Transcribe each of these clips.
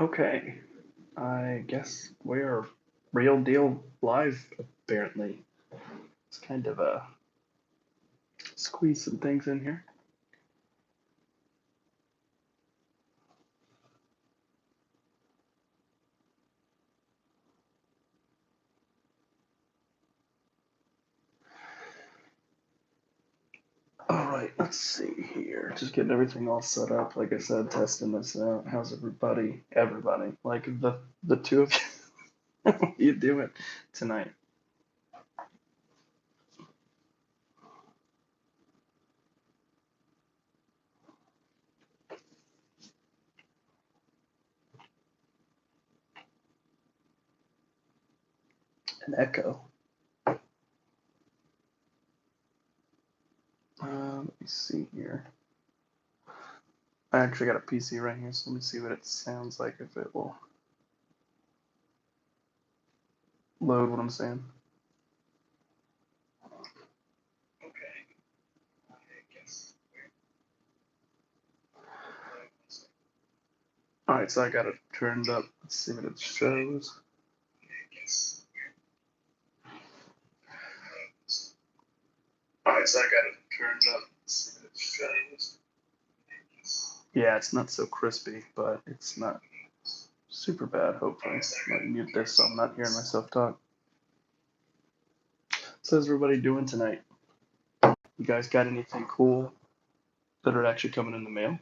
Okay, I guess we're real deal live, apparently. It's kind of squeeze some things in here. Alright, let's see here. Just getting everything all set up. Like I said, testing this out. How's everybody? Everybody. Like the two of you. What are you doing tonight? An echo. Let me see here. I actually got a PC right here, so let me see what it sounds like if it will load what I'm saying. Okay. I guess. Alright, so I got it turned up. Let's see what it shows. Alright, so I got it turned up. Let's see what it shows. Yeah, it's not so crispy, but it's not super bad, hopefully. Let me mute this so I'm not hearing myself talk. So how's everybody doing tonight? You guys got anything cool that are actually coming in the mail?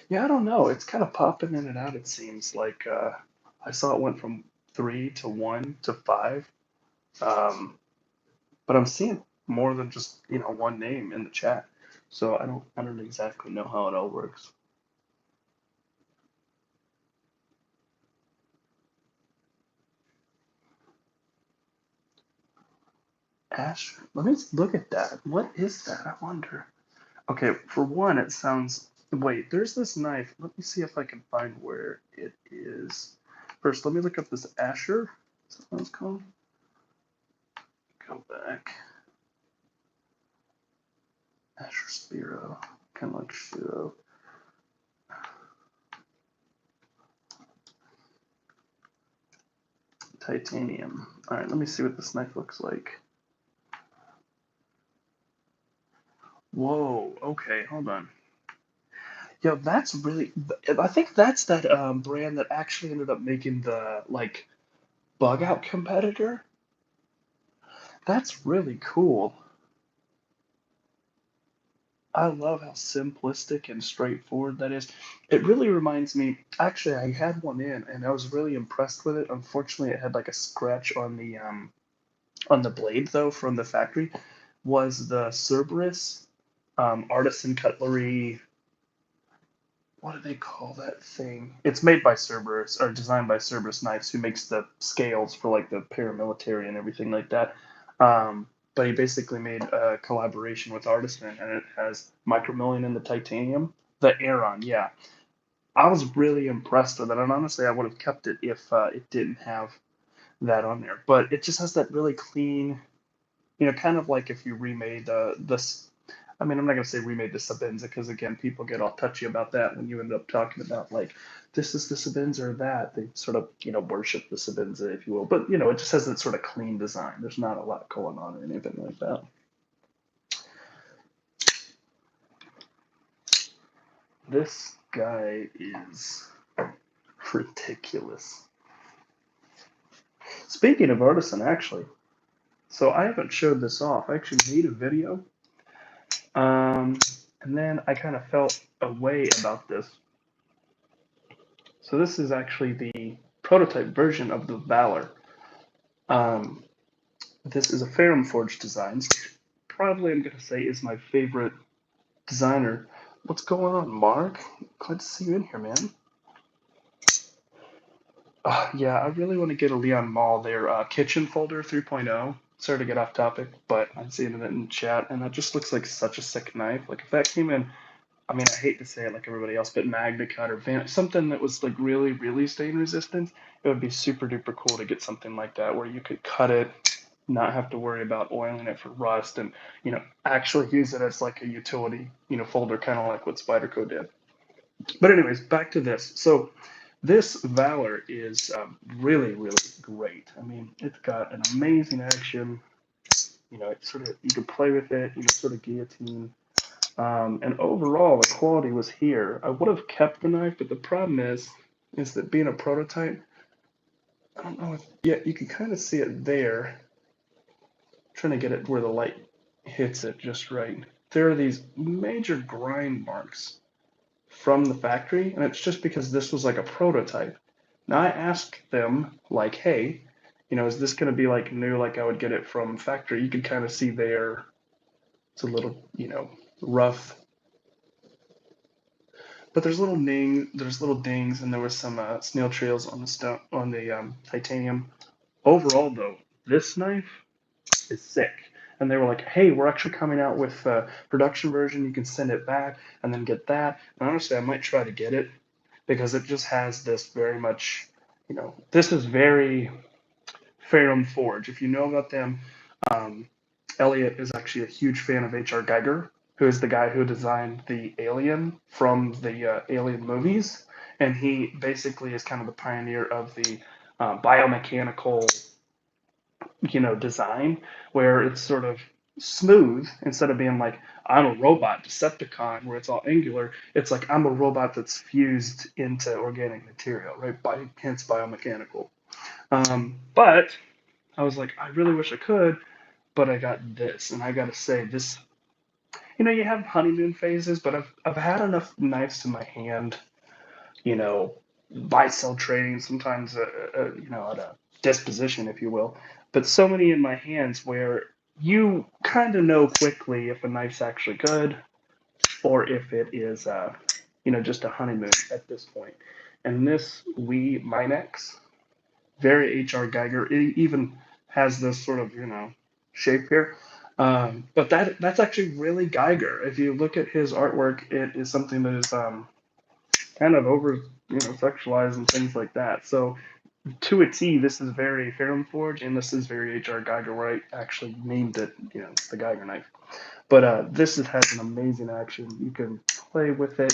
Yeah, I don't know. It's kind of popping in and out, it seems. Like, I saw it went from 3 to 1 to 5. Um, but I'm seeing more than just, one name in the chat. So I don't exactly know how it all works. Ash, let me look at that. What is that? I wonder. Okay, for one, it sounds. Wait, there's this knife. Let me see if I can find where it is. First, let me look up this Asher. Is that what it's called? Go back. Asher Spiro. Kind of like Shiro. Titanium. Alright, let me see what this knife looks like. Whoa, okay, hold on. Yo, that's really. I think that's that brand that actually ended up making the, like, bug out competitor. That's really cool. I love how simplistic and straightforward that is. It really reminds me. Actually, I had one in, and I was really impressed with it. Unfortunately, it had like a scratch on the blade though from the factory. Was the Cerberus artisan cutlery? What do they call that thing? It's made by Cerberus or designed by Cerberus Knives, who makes the scales for like the paramilitary and everything like that. But he basically made a collaboration with Artisan, and it has micromillion in the titanium, the Aeron. Yeah, I was really impressed with it, and honestly, I would have kept it if it didn't have that on there. But it just has that really clean, kind of like if you remade this. I mean, I'm not gonna say remade the Sabenza because again, people get all touchy about that when you end up talking about like this is the Sabenza or that. They sort of worship the Sabenza, if you will. But it just has that sort of clean design. There's not a lot going on or anything like that. This guy is ridiculous. Speaking of artisan, actually, so I haven't showed this off. I actually made a video, and then I kind of felt a way about this. So this is actually the prototype version of the Valor. Um, this is a Ferrum Forge Designs. Probably I'm gonna say is my favorite designer. What's going on, Mark? Glad to see you in here, man. Yeah, I really want to get a Leon Mall their kitchen folder 3.0. Sorry to get off topic, but I'm seeing it in chat, and that just looks like such a sick knife. Like if that came in, I mean, I hate to say it like everybody else, but Magna Cut or something that was like really, really stain resistant, it would be super duper cool to get something like that where you could cut it, not have to worry about oiling it for rust, and actually use it as like a utility folder, kind of like what Spyderco did. But anyways, back to this. So this Valor is really, really great. I mean, it's got an amazing action. It's sort of, you can play with it, sort of guillotine. And overall, the quality was here. I would have kept the knife, but the problem is that being a prototype, I don't know if, yeah, you can kind of see it there. I'm trying to get it where the light hits it just right. There are these major grind marks from the factory, and it's just because this was like a prototype. Now I asked them, like, hey, is this going to be like new, like I would get it from factory? You could kind of see there, it's a little, rough, but there's little dings, and there was some snail trails on the stone, on the titanium. Overall, though, this knife is sick. And they were like, hey, we're actually coming out with a production version. You can send it back and then get that. And honestly, I might try to get it because it just has this very much, this is very Ferrum Forge. If you know about them, um, Elliot is actually a huge fan of H.R. Geiger, who is the guy who designed the Alien from the Alien movies. And he basically is kind of the pioneer of the biomechanical design where it's sort of smooth instead of being like I'm a robot Decepticon where it's all angular. It's like I'm a robot that's fused into organic material, right? Hence biomechanical. But I was like, I really wish I could, but I got this, and I got to say this. You have honeymoon phases, but I've had enough knives in my hand, you know, buy sell trading, sometimes at a disposition, if you will, but so many in my hands where you kind of know quickly if a knife's actually good or if it is just a honeymoon at this point. And this Wee Minex, very HR Geiger, it even has this sort of shape here. But that's actually really Geiger. If you look at his artwork, it is something that is kind of over sexualized and things like that. So to a T, this is very Ferrum Forge, and this is very H.R. Geiger, where I actually named it, the Geiger knife. But has an amazing action. You can play with it,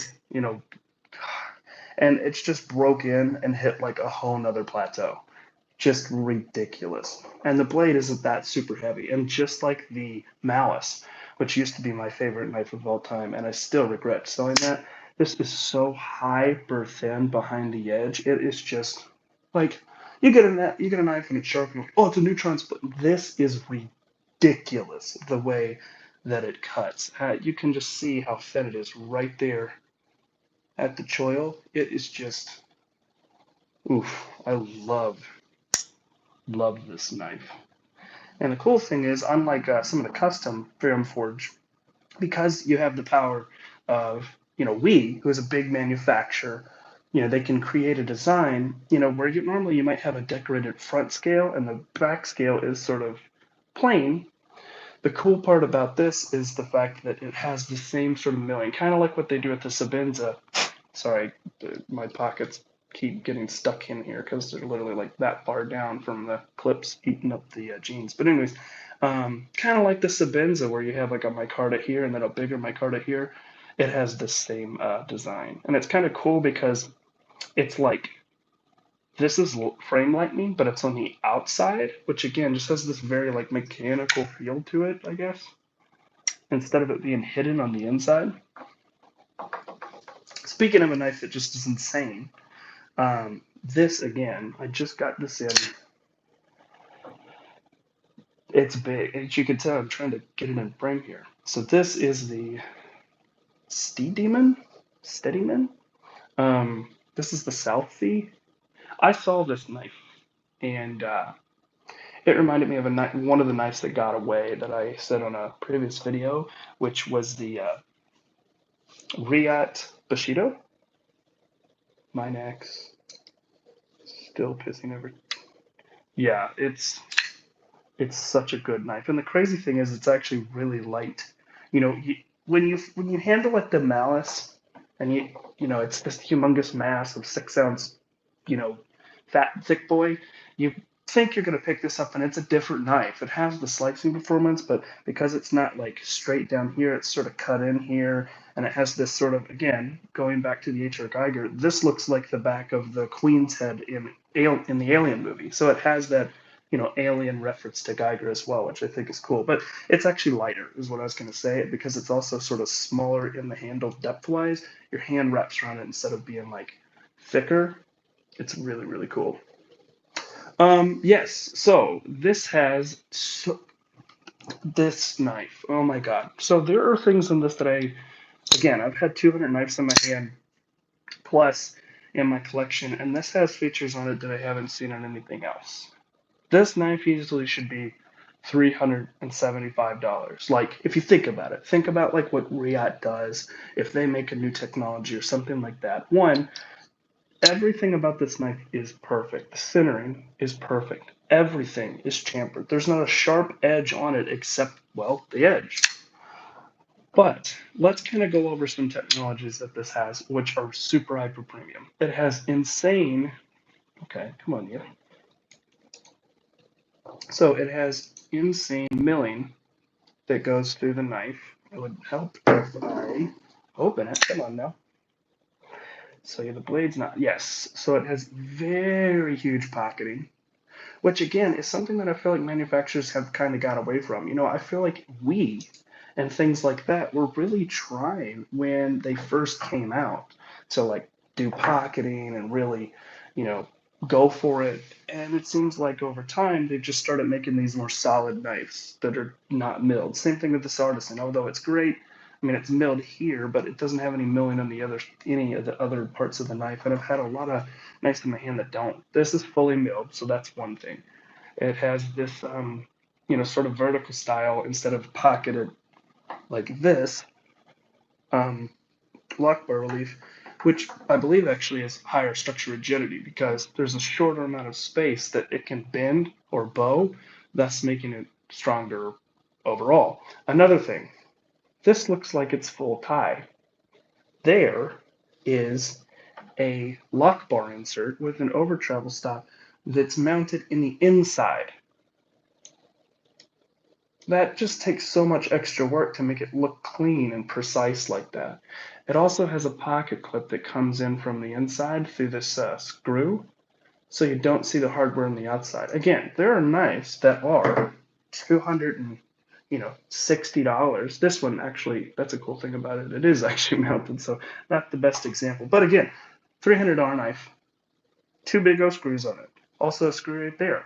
and it's just broke in and hit like a whole nother plateau. Just ridiculous. And the blade isn't that super heavy. And just like the Malice, which used to be my favorite knife of all time, and I still regret selling that, this is so hyper thin behind the edge. It is just like you get a knife and it's sharp and oh, it's a neutron split. This is ridiculous the way that it cuts. You can just see how thin it is right there at the choil. It is just oof. I love this knife. And the cool thing is, unlike some of the custom Ferrum Forge, because you have the power of, we, who is a big manufacturer, they can create a design, where normally you might have a decorated front scale and the back scale is sort of plain. The cool part about this is the fact that it has the same sort of milling, kind of like what they do with the Sabenza. Sorry, my pockets keep getting stuck in here because they're literally like that far down from the clips eating up the jeans. But anyways, kind of like the Sabenza where you have like a micarta here and then a bigger micarta here. It has the same design. And it's kind of cool because it's like this is frame lightning, but it's on the outside, which again just has this very like mechanical feel to it, I guess, instead of it being hidden on the inside. Speaking of a knife that just is insane, this again, I just got this in. It's big. As you can tell, I'm trying to get it in frame here. So this is the Steadyman. This is the Southie. I saw this knife, and it reminded me of one of the knives that got away that I said on a previous video, which was the Riat Bushido. Minex. Still pissing over. Yeah, it's such a good knife, and the crazy thing is, it's actually really light. When you handle it the Malice, and it's this humongous mass of 6 ounce, fat thick boy. You think you're going to pick this up and it's a different knife. It has the slicing performance, but because it's not like straight down here, it's sort of cut in here, and it has this sort of, again, going back to the H.R. Geiger, this looks like the back of the Queen's head in the Alien movie. So it has that, alien reference to Geiger as well, which I think is cool. But it's actually lighter, is what I was going to say, because it's also sort of smaller in the handle depth-wise. Your hand wraps around it instead of being like thicker. It's really, really cool. Yes, so this has this knife. Oh my god. So there are things in this that again, I've had 200 knives in my hand plus in my collection, and this has features on it that I haven't seen on anything else. This knife easily should be $375. Like, if you think about it, think about like what Riot does if they make a new technology or something like that. One, everything about this knife is perfect. The centering is perfect. Everything is chamfered. There's not a sharp edge on it except, well, the edge. But let's kind of go over some technologies that this has, which are super hyper premium. It has insane, okay, come on, you. So it has insane milling that goes through the knife. It would help if I open it. Come on now. So yeah, the blade's not, yes. So it has very huge pocketing, which again is something that I feel like manufacturers have kind of got away from. I feel like we and things like that were really trying when they first came out to like do pocketing and really, you know, go for it. And it seems like over time they've just started making these more solid knives that are not milled. Same thing with this Artisan, although it's great. I mean, it's milled here, but it doesn't have any milling on any of the other parts of the knife. And I've had a lot of knives in my hand that don't. This is fully milled, so that's one thing. It has this, sort of vertical style instead of pocketed like this lock bar relief, which I believe actually has higher structural rigidity because there's a shorter amount of space that it can bend or bow, thus making it stronger overall. Another thing, this looks like it's full tie. There is a lock bar insert with an over travel stop that's mounted in the inside. That just takes so much extra work to make it look clean and precise like that. It also has a pocket clip that comes in from the inside through this screw, so you don't see the hardware on the outside. Again, there are knives that are $260. This one actually, that's a cool thing about it. It is actually mounted, so not the best example. But again, $300 knife, two big O screws on it. Also a screw right there.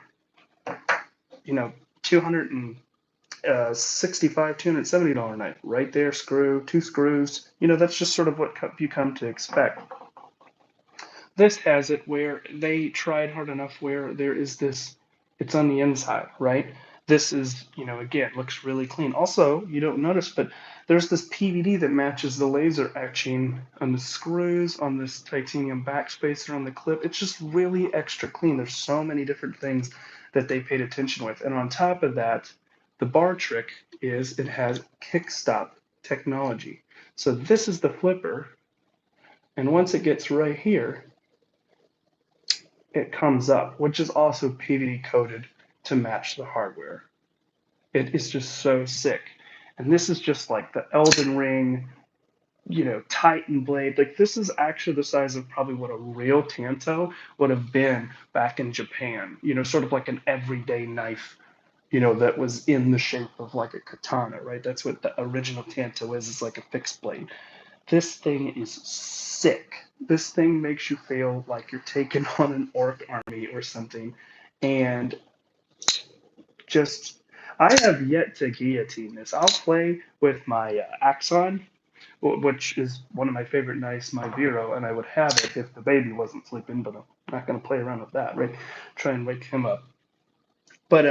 265, $270 knife right there, screw, two screws. That's just sort of what you come to expect. This has it where they tried hard enough where there is this, it's on the inside, right? This is, again, looks really clean. Also, you don't notice, but there's this PVD that matches the laser etching on the screws, on this titanium backspacer on the clip. It's just really extra clean. There's so many different things that they paid attention with. And on top of that, the bar trick is it has kickstop technology. So this is the flipper, and once it gets right here, it comes up, which is also PVD coated to match the hardware. It is just so sick. And this is just like the Elden Ring, Titan blade. Like this is actually the size of probably what a real Tanto would have been back in Japan. Sort of like an everyday knife, that was in the shape of like a katana, right? That's what the original Tanto is. It's like a fixed blade. This thing is sick. This thing makes you feel like you're taking on an orc army or something. And just, I have yet to guillotine this. I'll play with my Axon, which is one of my favorite knives, my Vero, and I would have it if the baby wasn't sleeping, but I'm not going to play around with that, right? Try and wake him up. But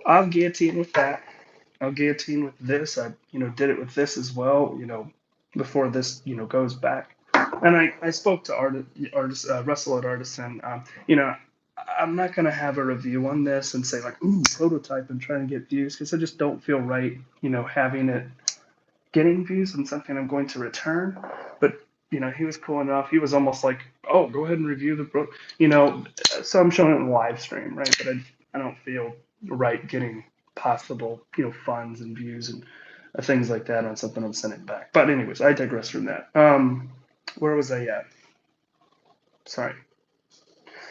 I'll guillotine with that. I'll guillotine with this. I, did it with this as well, before this, goes back. And I spoke to Russell at Artisan. I'm not going to have a review on this and say like, ooh, prototype and trying to get views because I just don't feel right, having it getting views on something I'm going to return. But he was cool enough. He was almost like, "Oh, go ahead and review the book," you know. So I'm showing it in live stream, right? But I don't feel right getting possible, funds and views and things like that on something I'm sending back. But anyways, I digress from that. Where was I at? Sorry.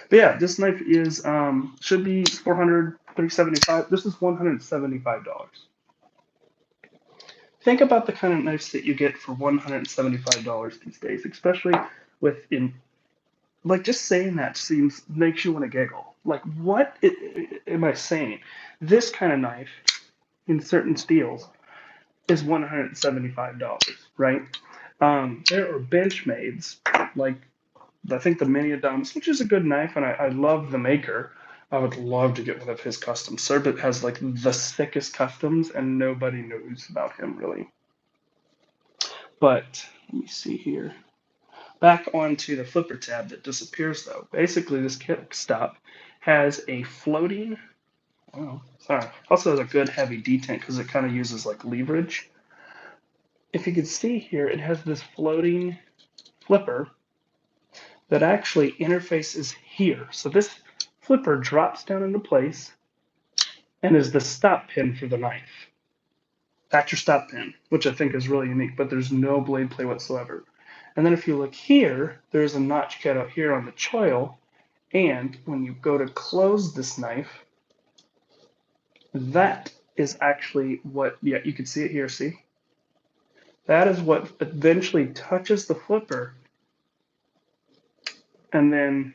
But yeah, this knife is should be 400, 375. This is $175. Think about the kind of knives that you get for $175 these days, especially with in like just saying that seems makes you want to giggle. Like am I saying? This kind of knife in certain steels is $175, right? There are Benchmades like I think the Mini Adams, which is a good knife, and I love the maker. I would love to get one of his customs. Serbit has like the thickest customs, and nobody knows about him really. But let me see here. Back onto the flipper tab that disappears though. Basically, this kickstop has a floating. Oh, sorry. Also has a good heavy detent because it kind of uses like leverage. If you can see here, it has this floating flipper that actually interfaces here. So this flipper drops down into place and is the stop pin for the knife. That's your stop pin, which I think is really unique, but there's no blade play whatsoever. And then if you look here, there's a notch cut out here on the choil, and when you go to close this knife, that is actually what, yeah, you can see it here, see? That is what eventually touches the flipper and then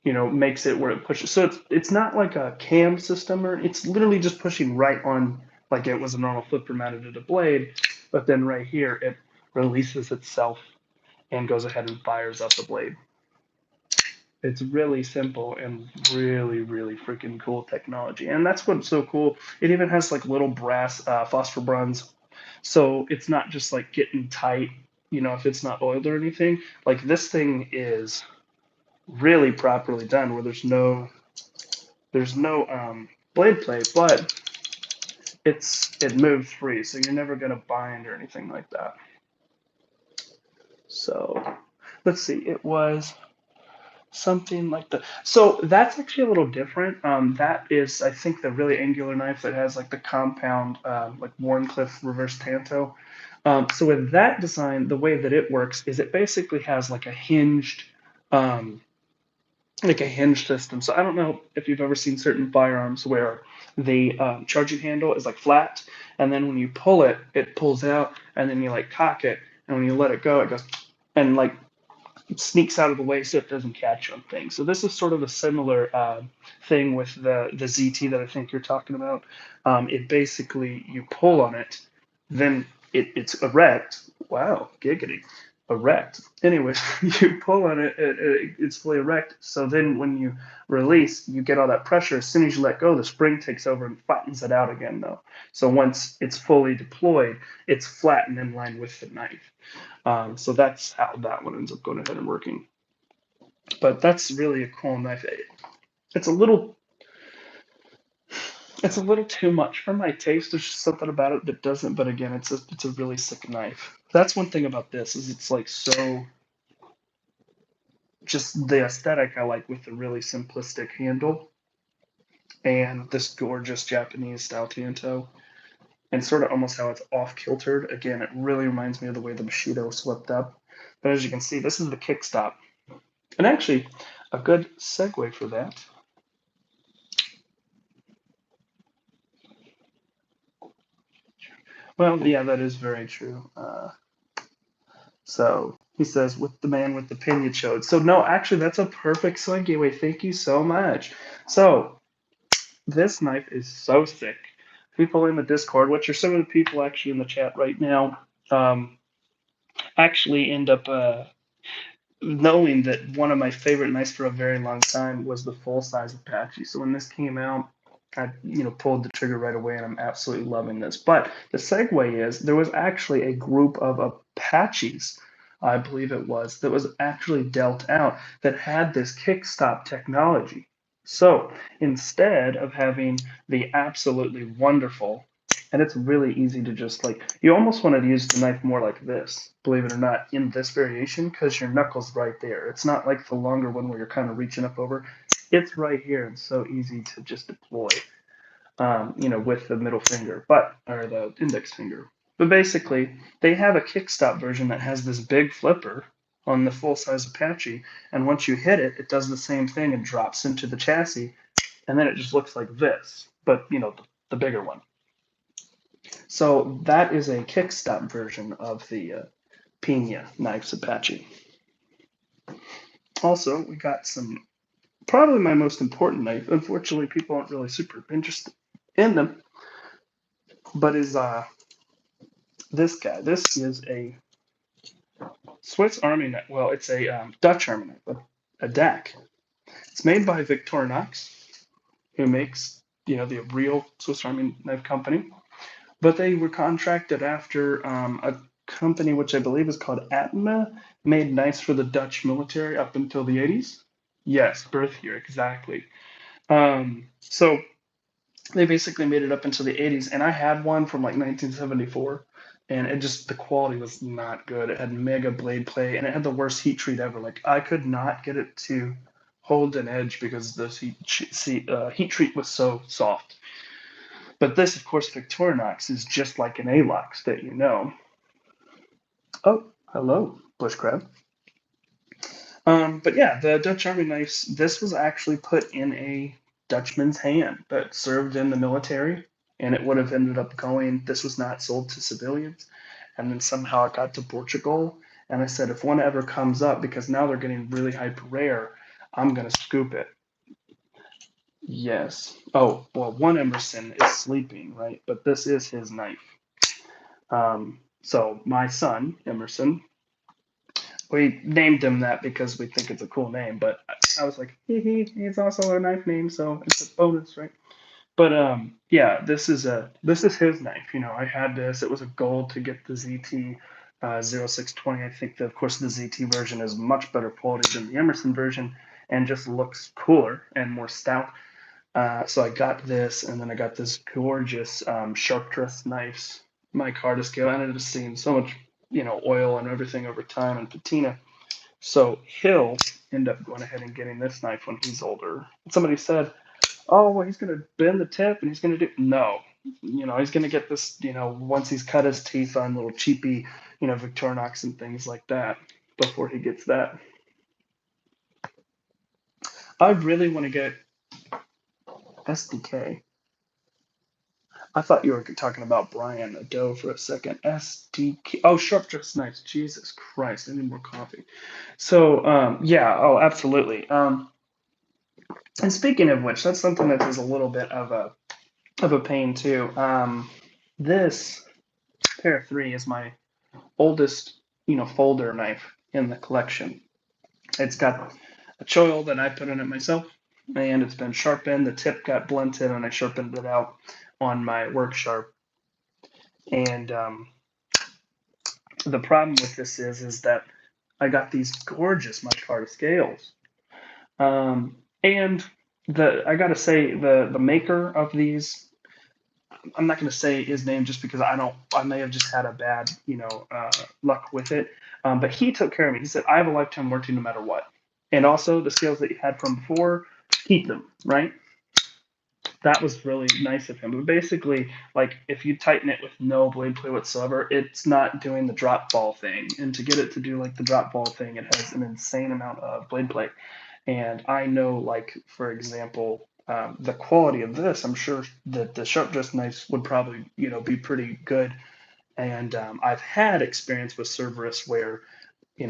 makes it where it pushes. So it's not like a cam system, or it's literally just pushing right on like it was a normal flipper mounted at a blade, but then right here it releases itself and goes ahead and fires up the blade. It's really simple and really, really freaking cool technology. And that's what's so cool. It even has like little brass phosphor bronze. So it's not just like getting tight, if it's not oiled or anything. Like this thing is really properly done where there's no blade play, but it moves free, so you're never gonna bind or anything like that. So let's see, it was something like that. So that's actually a little different. That is, I think, the really angular knife that has like the compound, like Warncliffe reverse tanto. So with that design, the way that it works is it basically has um, like a hinge system. So I don't know if you've ever seen certain firearms where the charging handle is like flat, and then when you pull it, it pulls out, and then you like cock it, and when you let it go, it goes and like it sneaks out of the way so it doesn't catch on things. So this is sort of a similar thing with the ZT that I think you're talking about. It basically you pull on it, then it's erect. Wow, giggity, erect. Anyways, you pull on it, it's fully erect. So then when you release, you get all that pressure. As soon as you let go, the spring takes over and flattens it out again, though. So once it's fully deployed, it's flat and in line with the knife. So that's how that one ends up going ahead and working. But that's really a cool knife. It's a little it's a little too much for my taste. There's just something about it that doesn't. But again, it's a really sick knife. That's one thing about this is it's like so just the aesthetic I like with the really simplistic handle and this gorgeous Japanese style tanto and sort of almost how it's off kiltered. Again, it really reminds me of the way the Bushido swept up. But as you can see, this is the kickstop. And actually, a good segue for that. Well, yeah, that is very true. So he says, with the man with the pin you showed. So, no, actually, that's a perfect segue. Thank you so much. So, this knife is so sick. People in the Discord, which are some of the people actually in the chat right now, actually end up knowing that one of my favorite knives for a very long time was the full size Apache. So when this came out, I pulled the trigger right away, and I'm absolutely loving this. But the segue is there was actually a group of Apaches, I believe it was, that was actually dealt out that had this kickstop technology. So instead of having the absolutely wonderful And it's really easy to just like, you almost want to use the knife more like this, believe it or not, in this variation, because your knuckle's right there. It's not like the longer one where you're kind of reaching up over. It's right here and so easy to just deploy, with the middle finger, or the index finger. But basically, they have a kickstop version that has this big flipper on the full size Apache, and once you hit it, it does the same thing and drops into the chassis, and then it just looks like this, but the bigger one. So that is a kickstop version of the Pina Knives Apache. Also, we got some, probably my most important knife. Unfortunately, people aren't really super interested in them, but is this guy. This is a Swiss Army knife. Well, it's a Dutch Army knife, a DAC. It's made by Victorinox, who makes the real Swiss Army knife company. But they were contracted after a company which I believe is called Atma made knives for the Dutch military up until the 80s. Yes, birth year, exactly. So they basically made it up until the 80s, and I had one from like 1974, and the quality was not good. It had mega blade play, and it had the worst heat treat ever. Like I could not get it to hold an edge because the heat treat was so soft. But this, of course, Victorinox is just like an Alox that you know. Oh, hello, bush crab. But yeah, the Dutch Army knives, this was actually put in a Dutchman's hand that served in the military, and it would have ended up going, this was not sold to civilians. And then somehow it got to Portugal, and I said, if one ever comes up, because now they're getting really hyper rare, I'm going to scoop it. Yes. Oh, well, one Emerson is sleeping, right? But this is his knife. So my son, Emerson, we named him that because we think it's a cool name, but I was like, he's also a knife name, so it's a bonus, right? But yeah, this is his knife. I had this. It was a goal to get the ZT 0620. I think that of course the ZT version is much better quality than the Emerson version, and just looks cooler and more stout. So I got this, and then I got this gorgeous sharp dress knives. My car to scale, and I've seen so much oil and everything over time and patina. So he'll end up going ahead and getting this knife when he's older. Somebody said, "Oh, well, he's going to bend the tip and he's going to do." No, he's going to get this. Once he's cut his teeth on little cheapy, Victorinox and things like that before he gets that. I really want to get SDK. I thought you were talking about Brian Ado for a second. SDK. Oh, sharp dress knives. Jesus Christ! I need more coffee. So, yeah. Oh, absolutely. And speaking of which, that's something that is a little bit of a pain too. This pair 3 is my oldest, folder knife in the collection. It's got a choil that I put in it myself, and it's been sharpened. The tip got blunted, and I sharpened it out on my work sharp. And the problem with this is that I got these gorgeous micarta scales, and I gotta say the maker of these, I'm not going to say his name just because I may have just had a bad, luck with it. But he took care of me. He said, I have a lifetime warranty no matter what. And also the scales that you had from before, keep them, right? That was really nice of him. But basically, like if you tighten it with no blade play whatsoever, it's not doing the drop ball thing. And to get it to do like the drop ball thing, it has an insane amount of blade play. And I know, like, for example, the quality of this, I'm sure that the sharp dress knives would probably, be pretty good. And I've had experience with Cerberus where,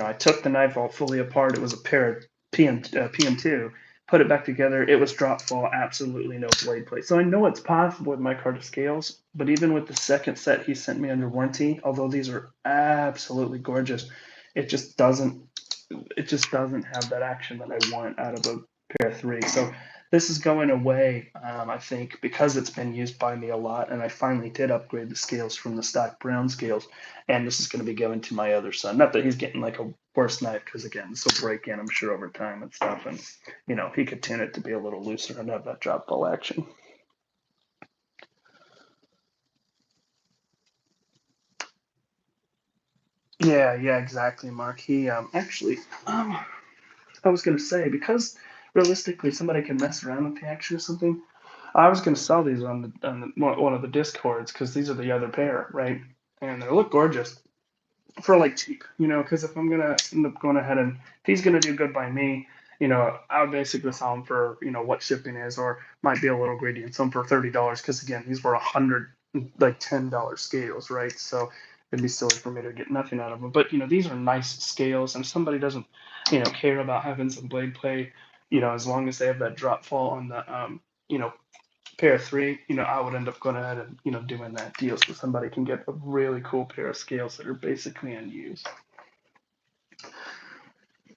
I took the knife all fully apart. It was a pair of PM2, put it back together. It was drop fall, absolutely no blade plate. So I know it's possible with micarta scales, but even with the second set he sent me under warranty, although these are absolutely gorgeous, it just doesn't have that action that I want out of a pair 3. So this is going away, I think, because it's been used by me a lot, and I finally did upgrade the scales from the stock brown scales, and this is going to be given to my other son. Not that he's getting like a worse knife, because again, this will break in, I'm sure, over time and stuff, and he could tune it to be a little looser and have that drop ball action. Yeah, exactly, Mark. He actually, um, I was gonna say because realistically somebody can mess around with the action or something. I was gonna sell these on one of the discords because these are the other pair, right? And they look gorgeous for like cheap, because if I'm gonna end up going ahead and if he's gonna do good by me, I would basically sell him for what shipping is, or might be a little greedy and sell him for $30 because again these were 100 like $10 scales, right? So it'd be silly for me to get nothing out of them. But these are nice scales, and if somebody doesn't care about having some blade play, as long as they have that drop fall on the you know pair of three, I would end up going ahead and doing that deal so somebody can get a really cool pair of scales that are basically unused.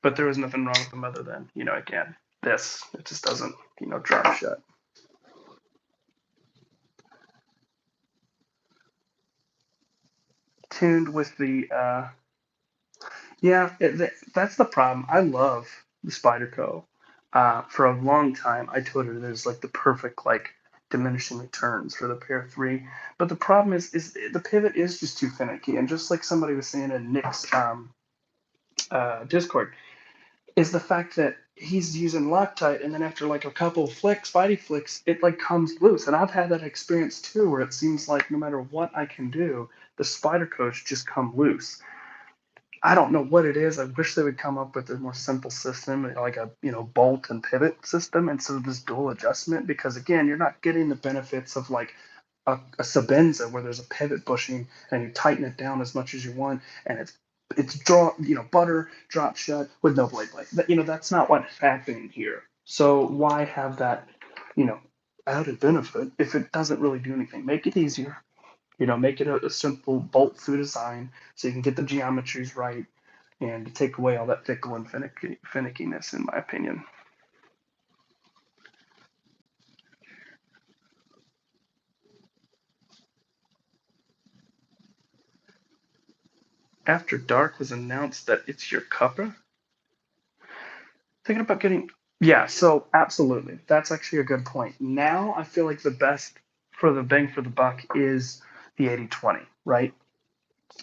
But there was nothing wrong with them other than, again, this. It just doesn't, drop shut. Tuned with the, yeah, that's the problem. I love the Spyderco. For a long time, I told her there's like the perfect, like, diminishing returns for the pair three. But the problem is the pivot is just too finicky. And just like somebody was saying in Nick's Discord, is the fact that he's using Loctite, and then after like a couple of flicks, Spidey flicks, it like comes loose. And I've had that experience too, where it seems like no matter what I can do, the spider coats just come loose. I don't know what it is. I wish they would come up with a more simple system, like a bolt and pivot system instead of this dual adjustment. Because again, you're not getting the benefits of like a Sabenza where there's a pivot bushing and you tighten it down as much as you want, and it's butter drop shut with no blade play. That's not what's happening here. So why have that you know added benefit if it doesn't really do anything? Make it easier. Make it a simple bolt through design so you can get the geometries right and take away all that fickle and finickiness, in my opinion. After Dark was announced that it's your cuppa, thinking about getting. Yeah, so absolutely. That's actually a good point. Now I feel like the best for the bang for the buck is the 80/20, right?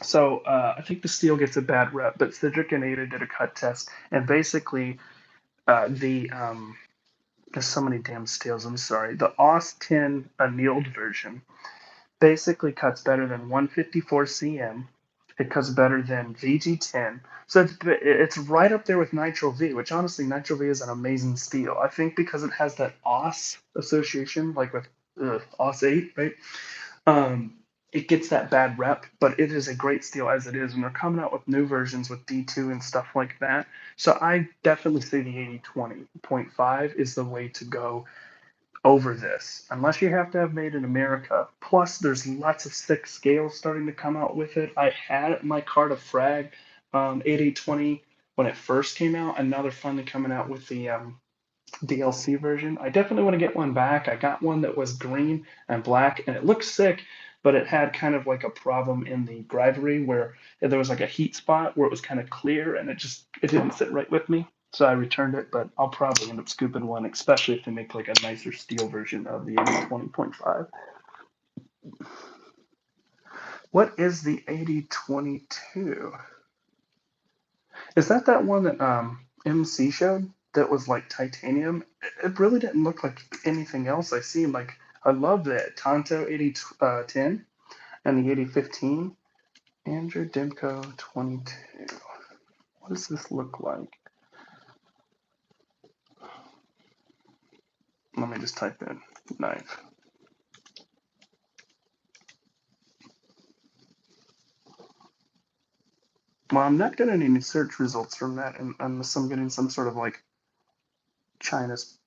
So I think the steel gets a bad rep, but Cedric and Ada did a cut test, and basically the there's so many damn steels. I'm sorry. The Aus 10 annealed version basically cuts better than 154 cm. It cuts better than VG10. So it's right up there with Nitro V, which honestly, Nitro V is an amazing steel. I think because it has that OS association, like with OS 8, right? Um, it gets that bad rep, but it is a great steel as it is. And they're coming out with new versions with D2 and stuff like that. So I definitely say the 80/20.5 is the way to go over this, unless you have to have made in America. Plus, there's lots of thick scales starting to come out with it. I had my card of Frag 80/20 when it first came out, and now they're finally coming out with the DLC version. I definitely want to get one back. I got one that was green and black, and it looked sick, but it had kind of like a problem in the grivery where there was like a heat spot where it was kind of clear, and it didn't sit right with me. So I returned it, but I'll probably end up scooping one, especially if they make like a nicer steel version of the 80/20.5. What is the 80/22? Is that one that MC showed that was like titanium? It really didn't look like anything else I seen. Like I love that Tonto 8010 and the 8015. Andrew Dimko 22. What does this look like? Let me just type in knife. Well, I'm not getting any search results from that unless I'm getting some sort of like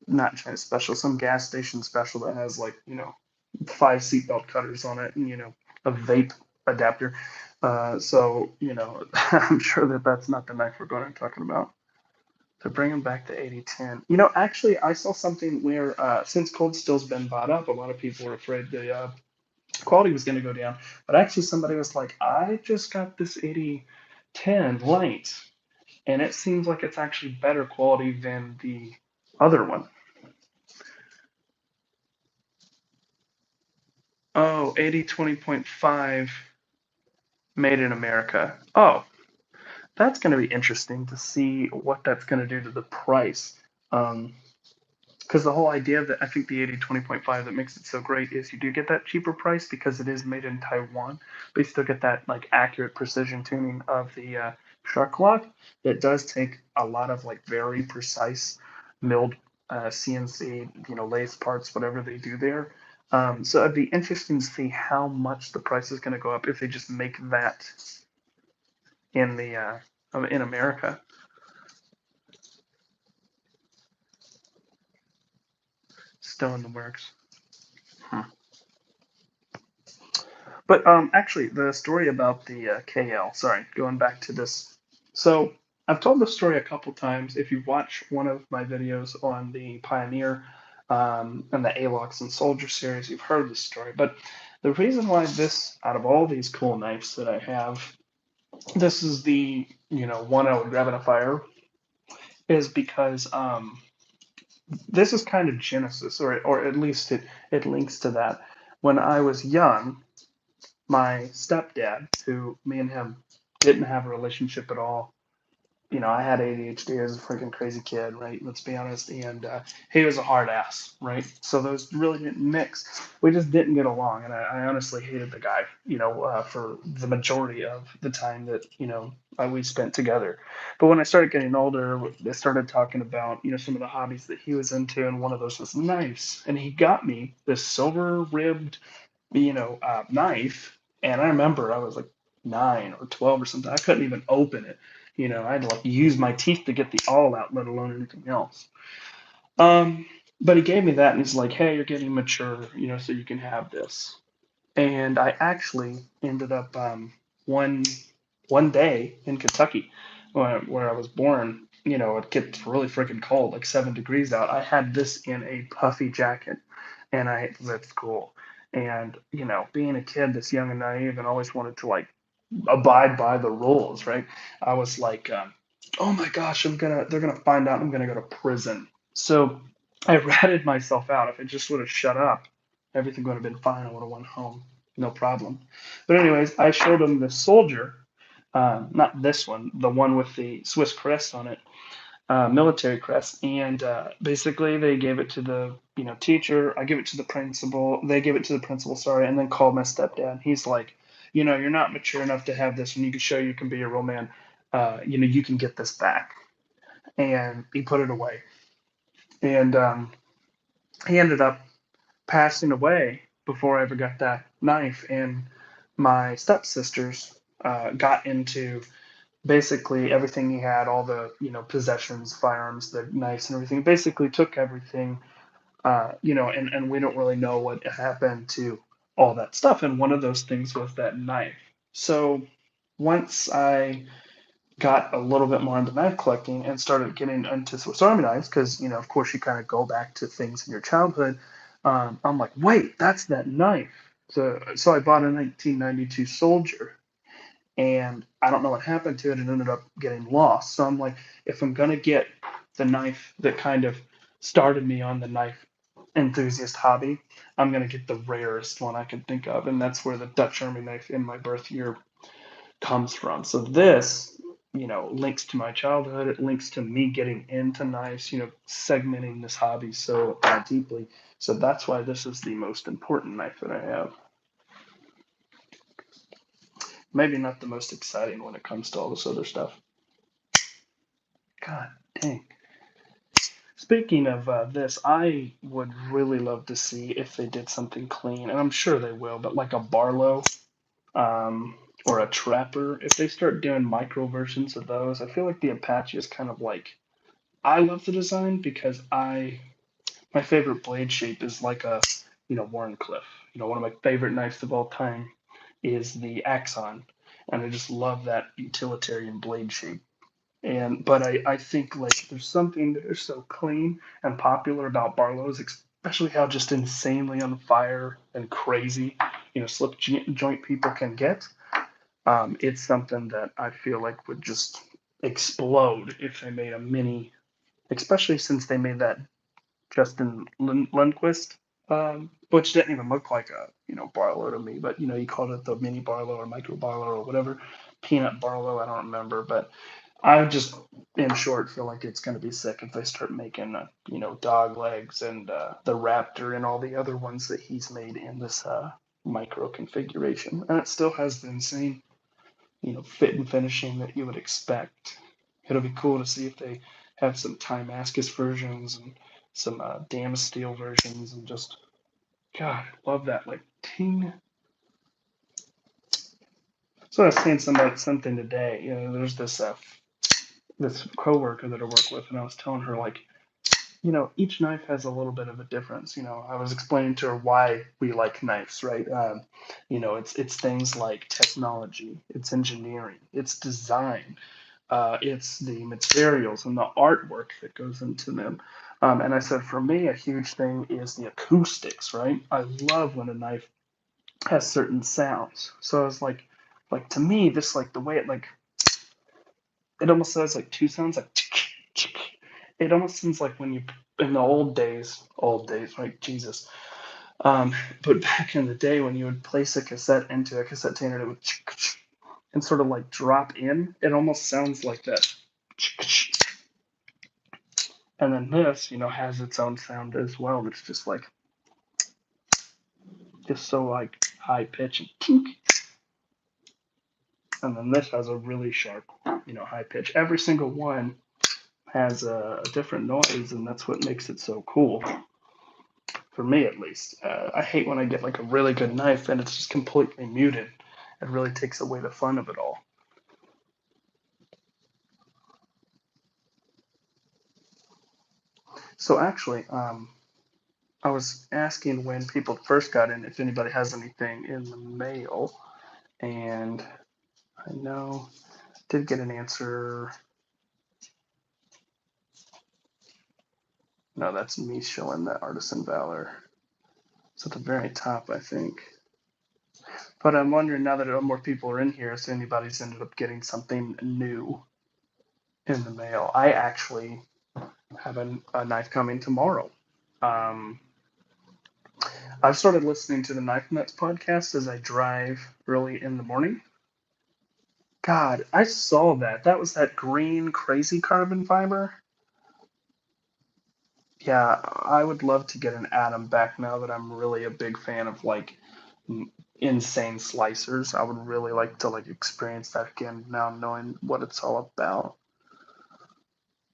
not China special, some gas station special that has like, 5 seatbelt cutters on it and, a vape adapter. So, I'm sure that that's not the knife we're going to talking about. They're bringing back the 8010. Actually, I saw something where since Cold Steel's been bought up, a lot of people were afraid the quality was going to go down. But actually, somebody was like, I just got this 8010 light, and it seems like it's actually better quality than the other one. Oh, 80/20.5 made in America. Oh, That's going to be interesting to see what that's going to do to the price. Um, because the whole idea of I think the 80-20.5 that makes it so great is you do get that cheaper price because it is made in Taiwan, but you still get that like accurate precision tuning of the shark lock. It does take a lot of like very precise milled CNC, lathe parts, whatever they do there. So it'd be interesting to see how much the price is going to go up if they just make that in the in America. Still in the works. Hmm. But actually, the story about the KL. Sorry, going back to this. So I've told this story a couple times. If you watch one of my videos on the Pioneer and the ALOX and Soldier series, you've heard this story. But the reason why this, out of all these cool knives that I have, this is the one I would grab in a fire, is because this is kind of Genesis, or at least it links to that. When I was young, my stepdad, who me and him didn't have a relationship at all. I had ADHD as a freaking crazy kid, right? Let's be honest. And he was a hard ass, right? So those really didn't mix. We just didn't get along. And I honestly hated the guy, for the majority of the time that, we spent together. But when I started getting older, I started talking about, some of the hobbies that he was into. And one of those was knives. And he got me this silver ribbed knife. And I remember I was like 9 or 12 or something. I couldn't even open it. I had to like use my teeth to get the awl out, let alone anything else. Um, but he gave me that, and he's like, "Hey, you're getting mature, so you can have this." And I actually ended up one one day in Kentucky, where I was born. It gets really freaking cold, like 7 degrees out. I had this in a puffy jacket, and that's cool. And being a kid this young and naive, and always wanted to like abide by the rules, right? I was like, oh my gosh, they're gonna find out I'm gonna go to prison. So I ratted myself out. If I just would have shut up, everything would have been fine. I would have went home, no problem. But anyways, I showed him the soldier, not this one, the one with the Swiss crest on it, military crest, and basically they gave it to the teacher. I give it to the principal. They gave it to the principal, sorry, and then called my stepdad. He's like, you're not mature enough to have this, and you can show you can be a real man. You can get this back, and he put it away, and he ended up passing away before I ever got that knife, and my stepsisters got into basically everything he had, all the possessions, firearms, the knives, and everything. Basically, took everything, and we don't really know what happened to all that stuff. And one of those things was that knife. So once I got a little bit more into knife collecting and started getting into Swiss Army knives, because of course, you kind of go back to things in your childhood. I'm like, wait, that's that knife. So I bought a 1992 Soldier, and I don't know what happened to it. It ended up getting lost. So I'm like, if I'm gonna get the knife that kind of started me on the knife enthusiast hobby, I'm gonna get the rarest one I can think of, and that's where the Dutch Army knife in my birth year comes from. So this, links to my childhood. It links to me getting into knives, segmenting this hobby so deeply. So that's why this is the most important knife that I have. Maybe not the most exciting when it comes to all this other stuff. God dang. Speaking of this, I would really love to see if they did something clean, and I'm sure they will, but like a Barlow or a Trapper, if they start doing micro versions of those, I feel like the Apache is kind of like, I love the design because my favorite blade shape is like a, Warncliffe. One of my favorite knives of all time is the Axon, and I just love that utilitarian blade shape. But I think like there's something that is so clean and popular about Barlow's, especially how just insanely on fire and crazy, slip joint people can get. It's something that I feel like would just explode if they made a mini, especially since they made that Justin Lundquist, which didn't even look like a Barlow to me, but he called it the mini Barlow or micro Barlow or whatever. peanut barlow. I don't remember, but I just, in short, feel like it's going to be sick if they start making, dog legs and the Raptor and all the other ones that he's made in this micro configuration. And it still has the insane, fit and finishing that you would expect. It'll be cool to see if they have some Timascus versions and some Damasteel versions and just, God, love that. Like, ting. So I was saying something today. There's this coworker that I work with, and I was telling her like, each knife has a little bit of a difference. I was explaining to her why we like knives, right? It's things like technology, it's engineering, it's design, it's the materials and the artwork that goes into them. And I said, for me, a huge thing is the acoustics, right? I love when a knife has certain sounds. So I was like to me, this like the way it almost has like two sounds, like it almost seems like when you in the old days, right? Jesus. But back in the day when you would place a cassette into a cassette tape and it would and sort of like drop in, it almost sounds like that. And then this, has its own sound as well. It's just like just so like high pitch and then this has a really sharp, high pitch. Every single one has a different noise, and that's what makes it so cool. For me, at least, I hate when I get like a really good knife and it's just completely muted. It really takes away the fun of it all. So actually, I was asking when people first got in if anybody has anything in the mail, and I know I did get an answer. No, that's me showing that Artisan Valor. It's at the very top, I think. But I'm wondering now that more people are in here, if anybody's ended up getting something new in the mail. I actually have a knife coming tomorrow. Um, I've started listening to the Knife Nuts podcast as I drive early in the morning. God, I saw that. That was that green crazy carbon fiber. Yeah, I would love to get an Atom back now that I'm really a big fan of like insane slicers. I would really like to like experience that again now knowing what it's all about.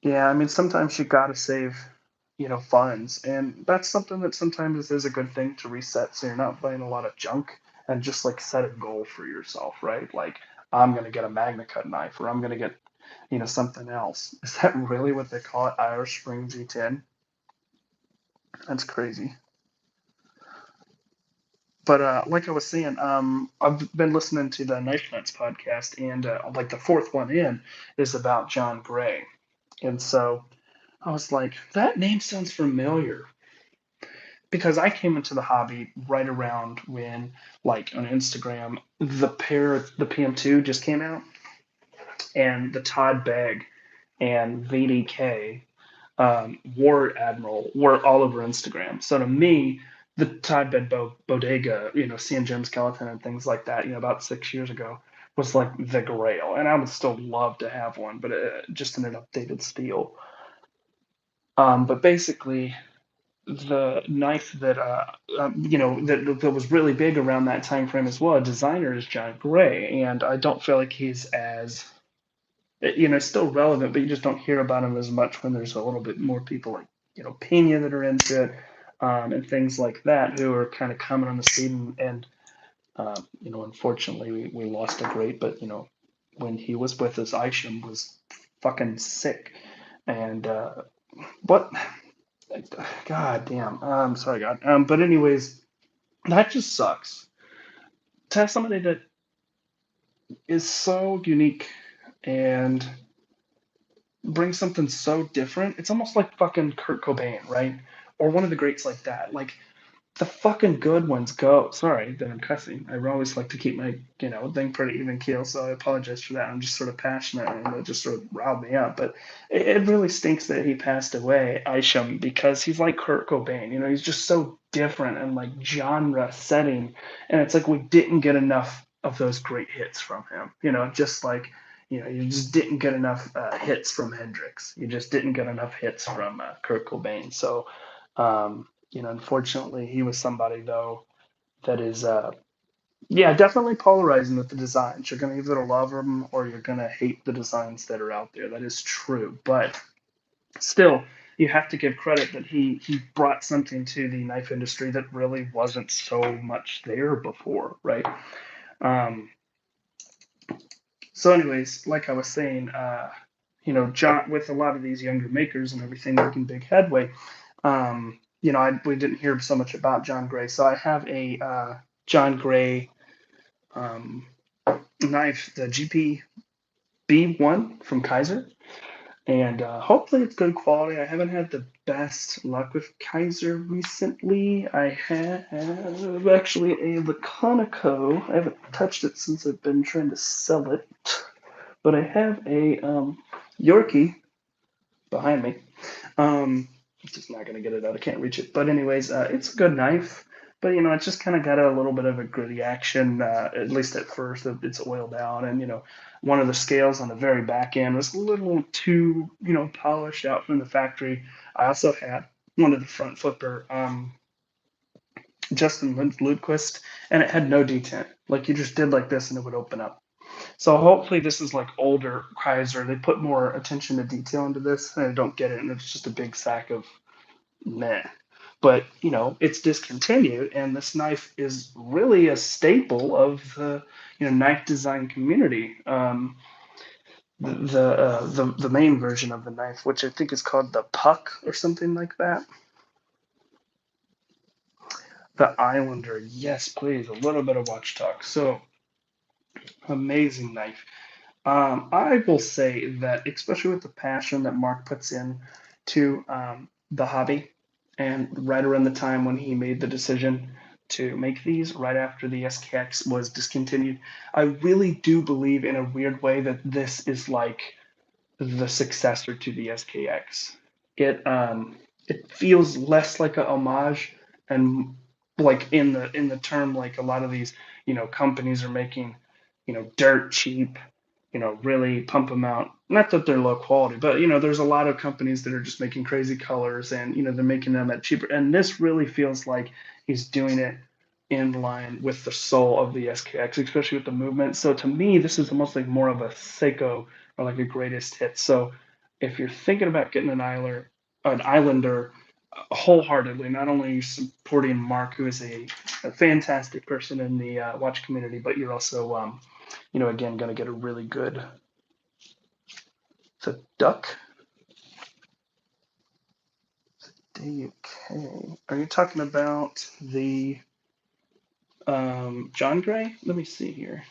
Yeah, I mean sometimes you gotta save, funds, and that's something that sometimes is a good thing to reset so you're not buying a lot of junk and just like set a goal for yourself, right? Like I'm gonna get a Magna Cut knife or I'm gonna get, something else. Is that really what they call it? Irish Spring G10? That's crazy. But like I was saying, I've been listening to the Knife Nuts podcast, and like the fourth one in is about John Gray, and so I was like, that name sounds familiar because I came into the hobby right around when, like on Instagram, the PM2 just came out, and the Todd Begg and VDK War Admiral were all over Instagram. So to me, the Todd Bed Bodega, seeing Jim Skeleton and things like that, about 6 years ago, was like the grail. And I would still love to have one, but just in an updated steel. But basically, the knife that that was really big around that time frame as well, a designer is John Gray, and I don't feel like he's as still relevant, but you just don't hear about him as much when there's a little bit more people like, Pena that are into it, and things like that who are kind of coming on the scene. And unfortunately, we lost a great, but, when he was with us, Isham was fucking sick. And, what? God damn. Sorry, God. But, anyways, that just sucks. To have somebody that is so unique and bring something so different. It's almost like fucking Kurt Cobain, right? Or one of the greats like that. Like the fucking good ones go. Sorry that I'm cussing. I always like to keep my thing pretty even keel, so I apologize for that. I'm just sort of passionate and it just sort of riled me up. But it really stinks that he passed away, Isham, because he's like Kurt Cobain. He's just so different and like genre setting, and it's like we didn't get enough of those great hits from him. Just like, you just didn't get enough hits from Hendrix. You just didn't get enough hits from Kurt Cobain. So, unfortunately, he was somebody though that is, yeah, definitely polarizing with the designs. You're gonna either love them or you're gonna hate the designs that are out there. That is true, but still, you have to give credit that he brought something to the knife industry that really wasn't so much there before, right? Um, so, anyways, like I was saying, John, with a lot of these younger makers and everything making big headway, we didn't hear so much about John Gray. So I have a John Gray um, knife, the GP B1 from Kaiser. And hopefully it's good quality. I haven't had the best luck with Kaiser recently. I have actually a Laconico. I haven't touched it since I've been trying to sell it, but I have a Yorkie behind me. I'm just not gonna get it out. I can't reach it. But anyways, it's a good knife. But it's just kind of got a little bit of a gritty action. At least at first, it's oiled out, and one of the scales on the very back end was a little too polished out from the factory. I also had one of the front flipper Justin Lundquist, and it had no detent. Like you just did like this, and it would open up. So hopefully this is like older Kaiser. They put more attention to detail into this, and I don't get it, and it's just a big sack of meh. But it's discontinued, and this knife is really a staple of the knife design community. The main version of the knife, which I think is called the Puck or something like that. The Islander, yes, please. A little bit of watch talk. So amazing knife. I will say that, especially with the passion that Mark puts in to the hobby, and right around the time when he made the decision to make these, right after the SKX was discontinued, I really do believe in a weird way that this is like the successor to the SKX. It feels less like a homage and like in the term like a lot of these companies are making dirt cheap, really pump them out. Not that they're low quality, but there's a lot of companies that are just making crazy colors and they're making them at cheaper. And this really feels like he's doing it in line with the soul of the SKX, especially with the movement. So to me, this is almost like more of a Seiko or like a greatest hit. So if you're thinking about getting an Islander wholeheartedly, not only are you supporting Mark, who is a fantastic person in the watch community, but you're also again, going to get a really good. It's a duck. Okay. Are you talking about the John Gray? Let me see here.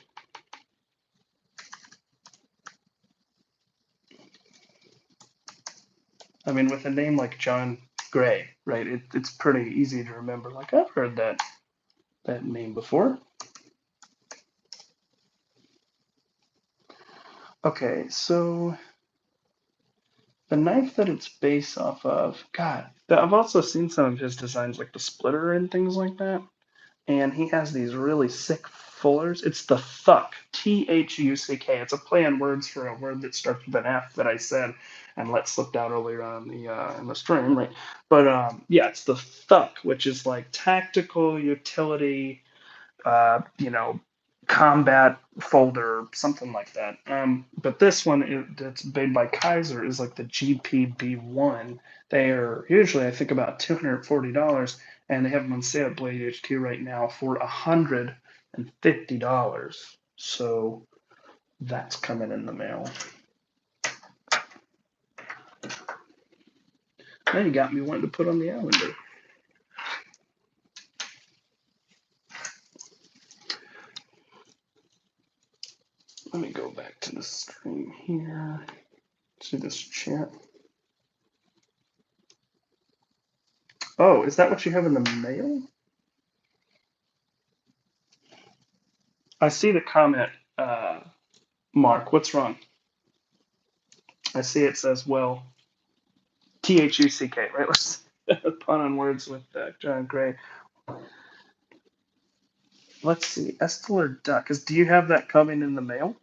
I mean, with a name like John Gray, right? It's pretty easy to remember. Like I've heard that name before. Okay, so the knife that it's based off of, God, I've also seen some of his designs, like the splitter and things like that. And he has these really sick fullers. It's the Thuck, Thuck. It's a play on words for a word that starts with an F that I said and let slipped out earlier on in the stream, right? But yeah, it's the Thuck, which is like tactical utility, uh, you know, combat folder, something like that. But this one that's made by Kaiser is like the GPB1. They are usually, I think, about $240, and they have them on sale at Blade HQ right now for $150. So that's coming in the mail. Now you got me wanting to put on the Islander. Let me go back to the stream here. See this chat. Oh, is that what you have in the mail? I see the comment, Mark. What's wrong? I see it says, well, Thuck, right? Let's pun on words with John Gray. Let's see, Estill or Duck? Cause do you have that coming in the mail?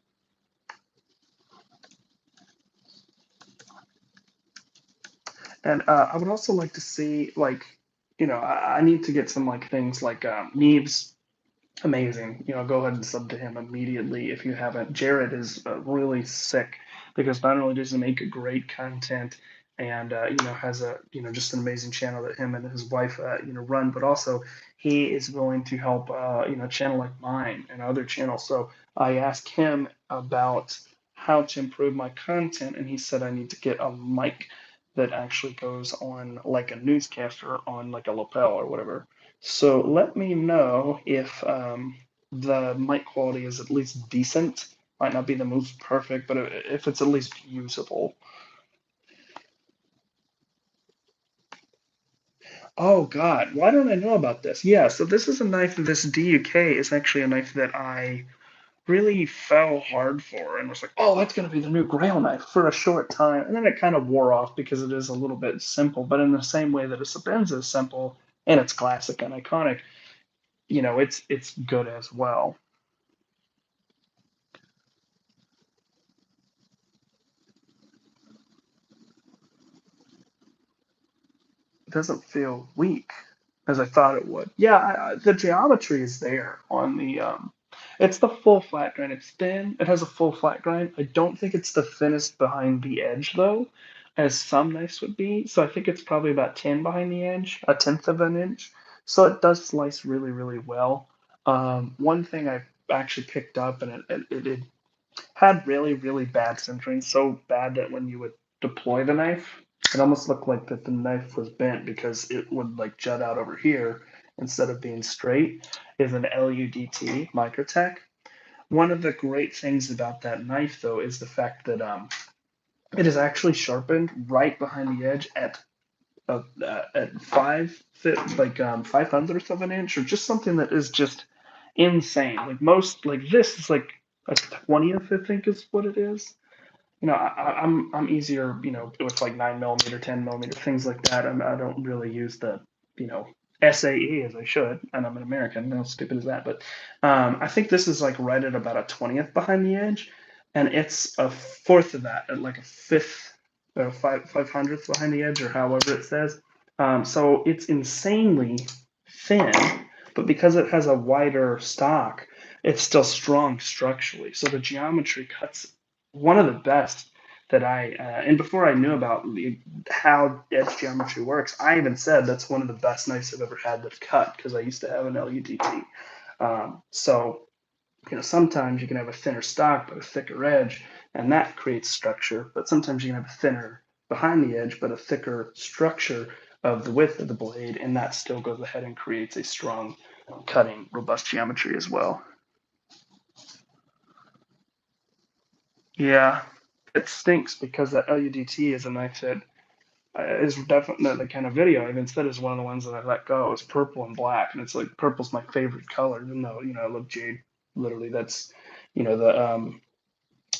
And I would also like to see like, I need to get some like things like Neve's amazing. Go ahead and sub to him immediately if you haven't. Jared is really sick because not only does he make great content and has a just an amazing channel that him and his wife run, but also he is willing to help a channel like mine and other channels. So I asked him about how to improve my content, and he said I need to get a mic that actually goes on like a newscaster on like a lapel or whatever. So let me know if the mic quality is at least decent. Might not be the most perfect, but if it's at least usable. Oh God, why don't I know about this? Yeah, so this is a knife. This DUK is actually a knife that I really fell hard for and was like, oh, that's going to be the new Grail knife for a short time. And then it kind of wore off because it is a little bit simple, but in the same way that a Sabenza is simple and it's classic and iconic, it's good as well. It doesn't feel weak as I thought it would. Yeah, the geometry is there on the. It's the full flat grind. It's thin. It has a full flat grind. I don't think it's the thinnest behind the edge though, as some knives would be. So I think it's probably about 10 behind the edge, a tenth of an inch. So it does slice really, really well. One thing I actually picked up, and it had really, really bad sintering, so bad that when you would deploy the knife, it almost looked like that the knife was bent because it would like jut out over here instead of being straight, is an LUDT Microtech. One of the great things about that knife, though, is the fact that it is actually sharpened right behind the edge at 5 like 5 hundredths of an inch, or just something that is just insane. Like most, like this is like a 20th, I think is what it is. I'm easier, with like 9 millimeter, 10 millimeter, things like that. I don't really use the, you know, SAE as I should, and I'm an American. How stupid is that? But I think this is like right at about a 20th behind the edge, and it's a fourth of that, at like a fifth, or 500th behind the edge, or however it says. So it's insanely thin, but because it has a wider stock, it's still strong structurally. So the geometry cuts one of the best that and before I knew about how edge geometry works, I even said that's one of the best knives I've ever had that's cut because I used to have an LUDT. So sometimes you can have a thinner stock but a thicker edge, and that creates structure. But sometimes you can have a thinner behind the edge but a thicker structure of the width of the blade, and that still goes ahead and creates a strong cutting, robust geometry as well. Yeah, it stinks because that LUDT is a knife that is definitely the kind of video I even said is one of the ones that I let go. It's purple and black, and it's like purple's my favorite color, even though I love Jade. Literally, that's the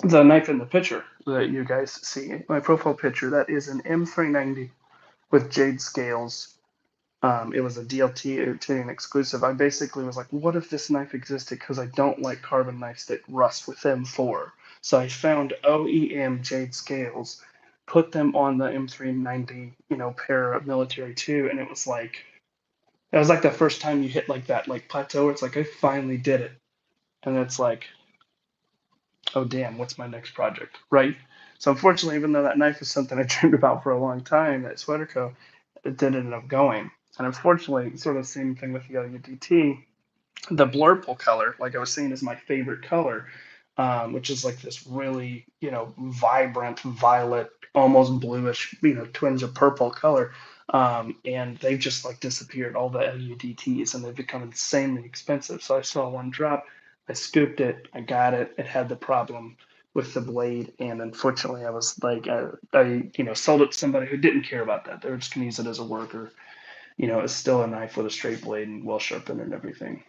knife in the picture that you guys see, my profile picture. That is an M390 with Jade scales. It was a DLT Italian exclusive. I basically was like, what if this knife existed? Because I don't like carbon knives that rust with M4. So I found OEM Jade scales, put them on the M390, pair of military too, and it was like the first time you hit like that like plateau where it's like I finally did it, and it's like, oh damn, what's my next project, right? So unfortunately, even though that knife is something I dreamed about for a long time, that sweater coat, it did end up going. And unfortunately, sort of the same thing with the LUDT. The blurple color, like I was saying, is my favorite color, which is like this really, vibrant violet, almost bluish, twinge of purple color. And they've just like disappeared, all the LUDTs, and they've become insanely expensive. So I saw one drop, I scooped it, I got it. It had the problem with the blade, and unfortunately, I was like, sold it to somebody who didn't care about that. They were just gonna use it as a worker. It's still a knife with a straight blade and well sharpened and everything.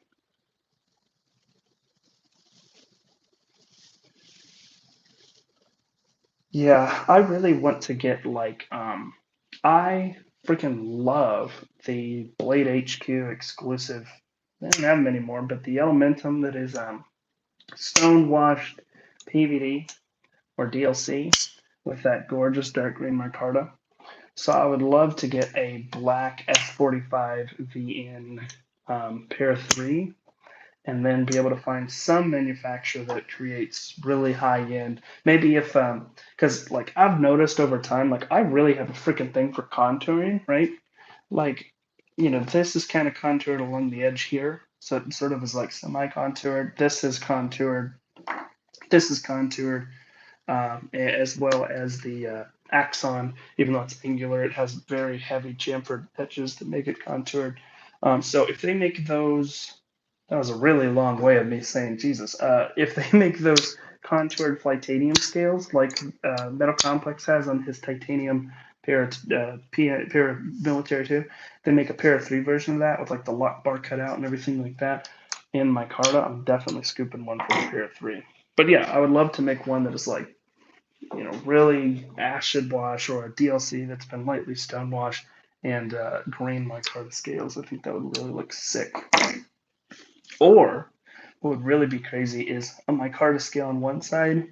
Yeah, I really want to get like I freaking love the Blade HQ exclusive They don't have them anymore, but the Elementum that is stone washed PVD or DLC with that gorgeous dark green micarta. So I would love to get a black S45 VN pair 3 and then be able to find some manufacturer that creates really high end. Maybe if, because like I've noticed over time, like I really have a freaking thing for contouring, right? Like, this is kind of contoured along the edge here. So it sort of is like semi contoured. This is contoured. This is contoured as well as the axon. Even though it's angular, it has very heavy chamfered edges that make it contoured. So if they make those, that was a really long way of me saying Jesus. If they make those contoured titanium scales like Metal Complex has on his titanium pair military too, they make a pair of 3 version of that with like the lock bar cut out and everything like that. In my Carta, I'm definitely scooping one for the pair of 3. But yeah, I would love to make one that is like really acid wash or a DLC that's been lightly stone washed and grain micarta scales. I think that would really look sick. Or what would really be crazy is a micarta scale on one side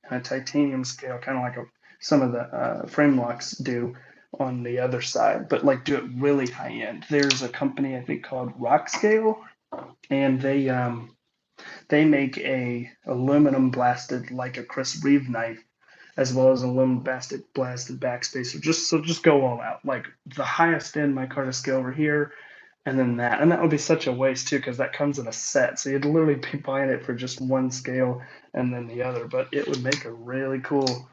and a titanium scale, kind of like some of the frame locks do on the other side, but like do it really high end. There's a company I think called Rock Scale, and they make a aluminum blasted like a Chris Reeve knife as well as an aluminum blasted backspacer. Just go all out. Like the highest end micarta scale over here, and then that. And that would be such a waste too, because that comes in a set. So you'd literally be buying it for just one scale and then the other. But it would make a really cool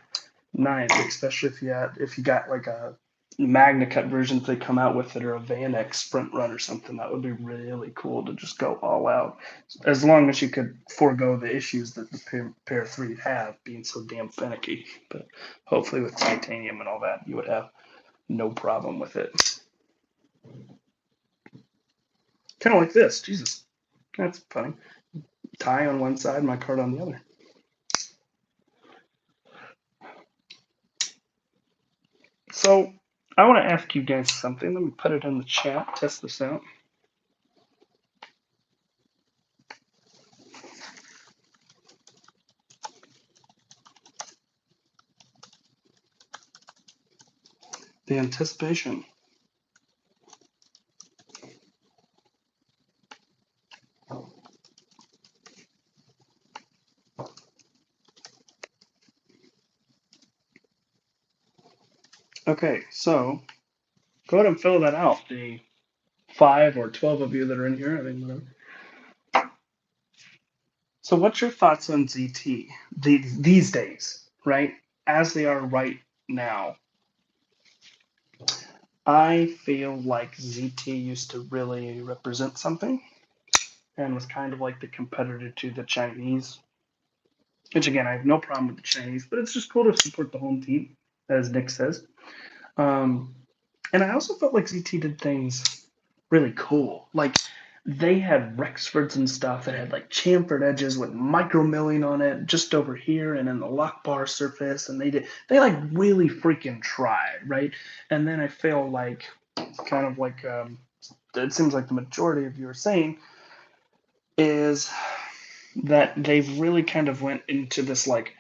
knife, especially if you got like a Magna Cut versions they come out with that are a Van X Sprint Run or something. That would be really cool to just go all out, as long as you could forego the issues that the Pair 3 have, being so damn finicky. But hopefully with titanium and all that, you would have no problem with it. Kind of like this. Jesus, that's funny. Tie on one side, my card on the other. So I want to ask you guys something. Let me put it in the chat. Test this out. The anticipation. Okay, so go ahead and fill that out. The 5 or 12 of you that are in here, I think whatever. So what's your thoughts on ZT these days, right? As they are right now. I feel like ZT used to really represent something and was kind of like the competitor to the Chinese. Which again, I have no problem with the Chinese, but it's just cool to support the home team, as Nick says. Um, and I also felt like ZT did things really cool. Like they had Rexfords and stuff that had like chamfered edges with micro milling on it just over here and in the lock bar surface. And they like really freaking tried, right? And then I feel like kind of like it seems like the majority of you are saying is that they've really kind of went into this like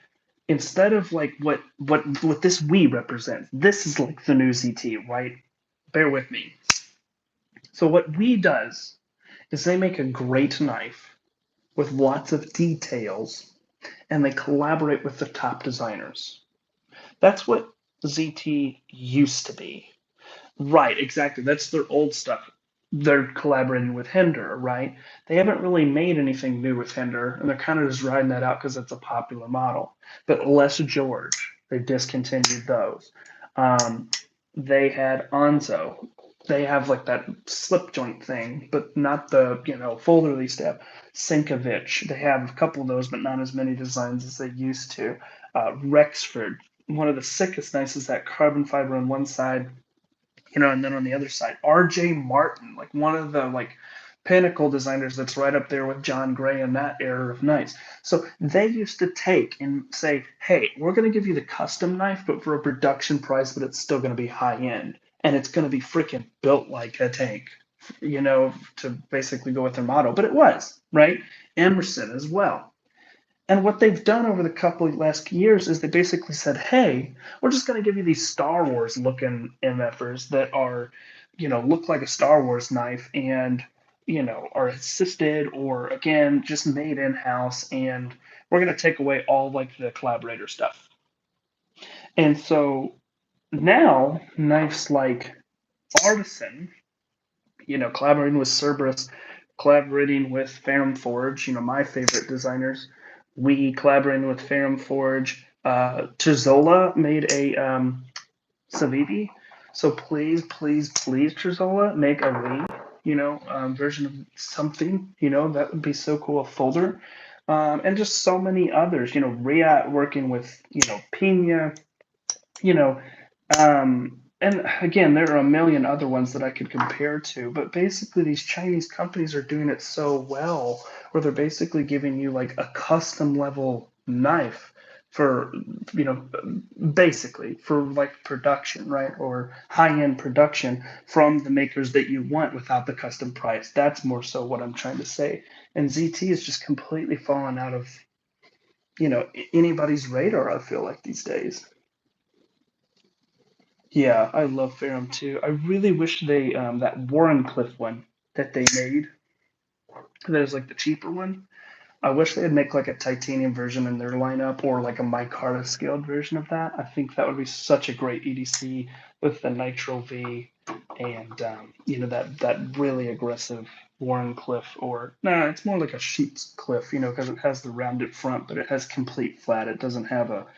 instead of like what this we represents, this is like the new ZT, right? Bear with me. So what we does is they make a great knife with lots of details and they collaborate with the top designers. That's what ZT used to be. Right, exactly. That's their old stuff. They're collaborating with Hinder, right? They haven't really made anything new with Hinder, and they're kind of just riding that out because it's a popular model. But Les George, they discontinued those. Um, they had Onzo. They have like that slip joint thing, but not the folder they used to have. Sinkovich. They have a couple of those, but not as many designs as they used to. Rexford. One of the sickest knives is that carbon fiber on one side, and then on the other side, R.J. Martin, like one of the like pinnacle designers that's right up there with John Gray in that era of knives. So they used to take and say, hey, we're going to give you the custom knife, but for a production price, but it's still going to be high end. And it's going to be freaking built like a tank. to basically go with their motto, but it was, right? Emerson as well. And what they've done over the couple of last years is they basically said, hey, we're just going to give you these Star Wars looking MFers that are, look like a Star Wars knife and, are assisted or, again, just made in house. And we're going to take away all like the collaborator stuff. And so now knives like Artisan, collaborating with Cerberus, collaborating with Ferrum Forge, my favorite designers. We collaborating with Ferrum Forge. Chizola made a Savivi. So please, please, please, Chizola, make a version of something. That would be so cool. A folder. And just so many others. Ria working with, Pina, you know, and again, there are a million other ones that I could compare to, but basically, these Chinese companies are doing it so well, where they're basically giving you like a custom level knife for, you know, basically for like production, right? Or high end production from the makers that you want without the custom price. That's more so what I'm trying to say. And ZT is just completely fallen out of, anybody's radar, I feel like these days. Yeah, I love Ferrum too. I really wish they that Warrenclyffe one that they made, that is like the cheaper one. I wish they'd make like a titanium version in their lineup or like a micarta scaled version of that. I think that would be such a great EDC with the Nitro V and that really aggressive Warrenclyffe or no, it's more like a sheep's cliff, because it has the rounded front, but it has complete flat. It doesn't have a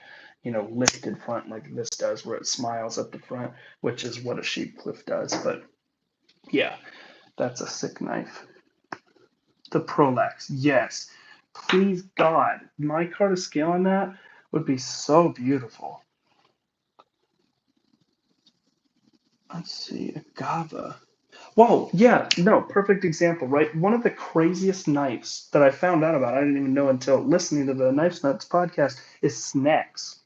lifted front like this does, where it smiles at the front, which is what a sheep cliff does. But yeah, that's a sick knife. The Prolax, yes. Please God, my card scale on that would be so beautiful. Let's see, Agava. Whoa, yeah, no, perfect example, right? One of the craziest knives that I found out about, I didn't even know until listening to the Knife Nuts podcast, is Snacks.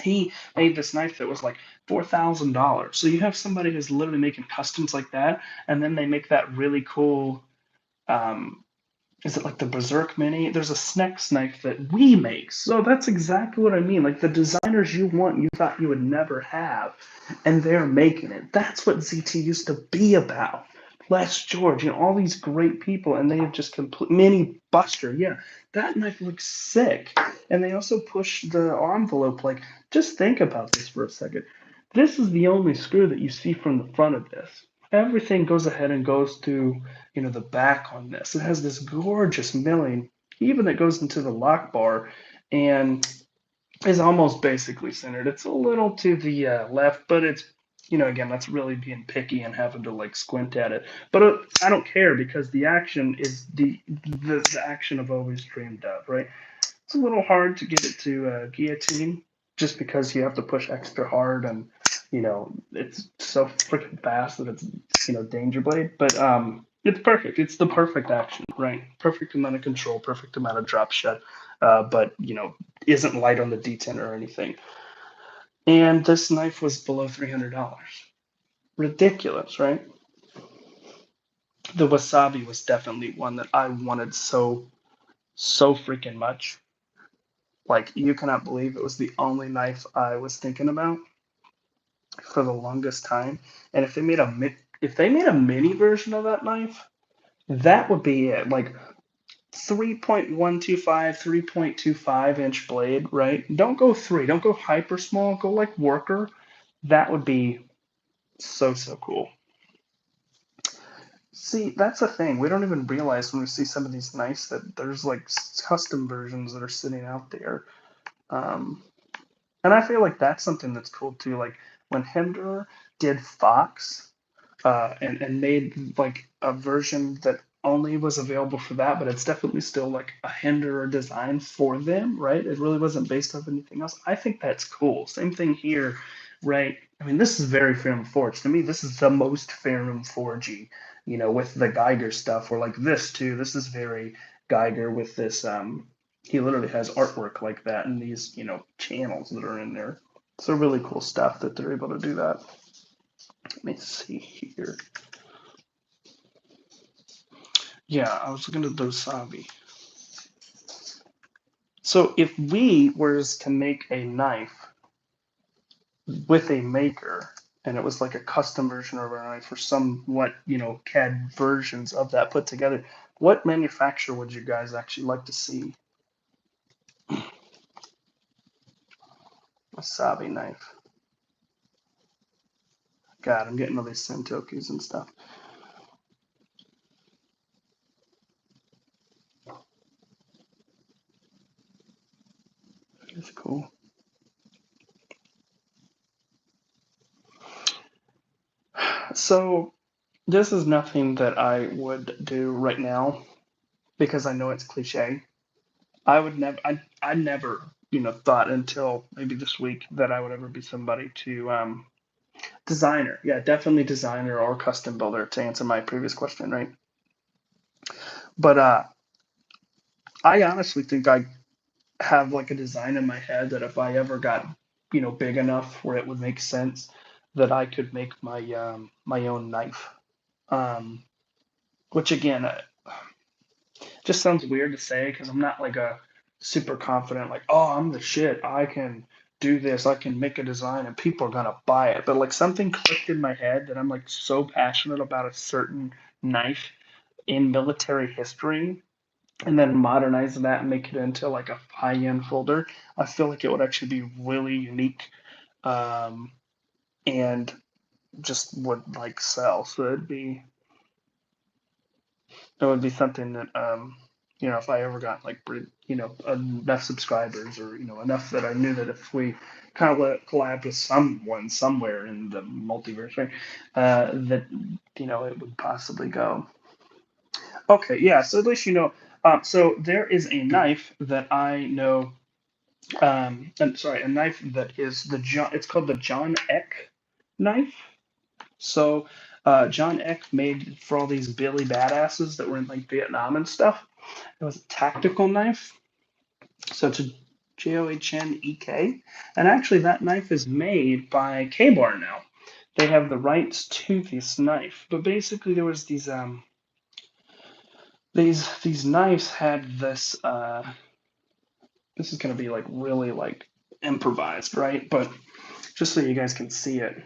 He made this knife that was like $4,000. So you have somebody who's literally making customs like that, and then they make that really cool. Um, is it like the Berserk Mini? There's a Snex knife that we make. So that's exactly what I mean. Like the designers you want, you thought you would never have, and they're making it. That's what ZT used to be about. Les George, all these great people, and they have just complete Mini Buster. Yeah, that knife looks sick. And they also push the envelope. Like, just think about this for a second. This is the only screw that you see from the front of this. Everything goes ahead and goes to the back on this. It has this gorgeous milling, even that goes into the lock bar, and is almost basically centered. It's a little to the left, but it's again, that's really being picky and having to like squint at it. But I don't care because the action is the action I've always dreamed of, right? It's a little hard to get it to guillotine just because you have to push extra hard and it's so freaking fast that it's danger blade. But it's perfect. It's the perfect action, right? Perfect amount of control, perfect amount of drop shot, but isn't light on the detent or anything. And this knife was below $300. Ridiculous, right? The wasabi was definitely one that I wanted so freaking much. Like, you cannot believe it was the only knife I was thinking about for the longest time. And if they made a mini version of that knife, that would be it. Like 3.125, 3.25 inch blade, right? Don't go three. Don't go hyper small. Go like worker. That would be so cool. See, that's the thing. We don't even realize when we see some of these knives that there's like custom versions that are sitting out there. Um, And I feel like that's something that's cool too. Like when Hinder did Fox, and made like a version that only was available for that, but it's definitely still like a Hinder design for them, right? It really wasn't based off anything else. I think that's cool. Same thing here, right? I mean, this is very Ferrum Forge. To me, this is the most Ferrum Forgey, with the Geiger stuff, or like this too. This is very Geiger with this. He literally has artwork like that in these, channels that are in there. So really cool stuff that they're able to do that. Let me see here. Yeah, I was looking at those Sabi. So if we was to make a knife with a maker, and it was like a custom version of our knife or somewhat, CAD versions of that put together, what manufacturer would you guys actually like to see? A Sabi knife. God, I'm getting all these Sentokis and stuff. It's cool. So this is nothing that I would do right now because I know it's cliche. I would never, I never, thought until maybe this week that I would ever be somebody to designer. Yeah, definitely designer or custom builder to answer my previous question, right? But I honestly think I have like a design in my head that if I ever got, big enough where it would make sense, that I could make my own knife. Um, which again, just sounds weird to say because I'm not like a super confident, like, oh, I'm the shit. I can do this. I can make a design and people are gonna buy it. But like something clicked in my head that I'm like so passionate about a certain knife in military history and then modernize that and make it into like a high-end folder. I feel like it would actually be really unique, and just would like sell. So it would be something that if I ever got like enough subscribers or enough that I knew that if we kind of collab with someone somewhere in the multiverse, right, that it would possibly go. Okay, yeah. So at least you know. So there is a knife that I know. I'm sorry, a knife that is the John. It's called the John Eck knife. So, John Eck made for all these Billy badasses that were in like Vietnam and stuff. It was a tactical knife. So it's a Johnek. And actually, that knife is made by K-Bar now. They have the rights to this knife. But basically, there was these knives had this. This is gonna be like really like improvised, right? But just so you guys can see it.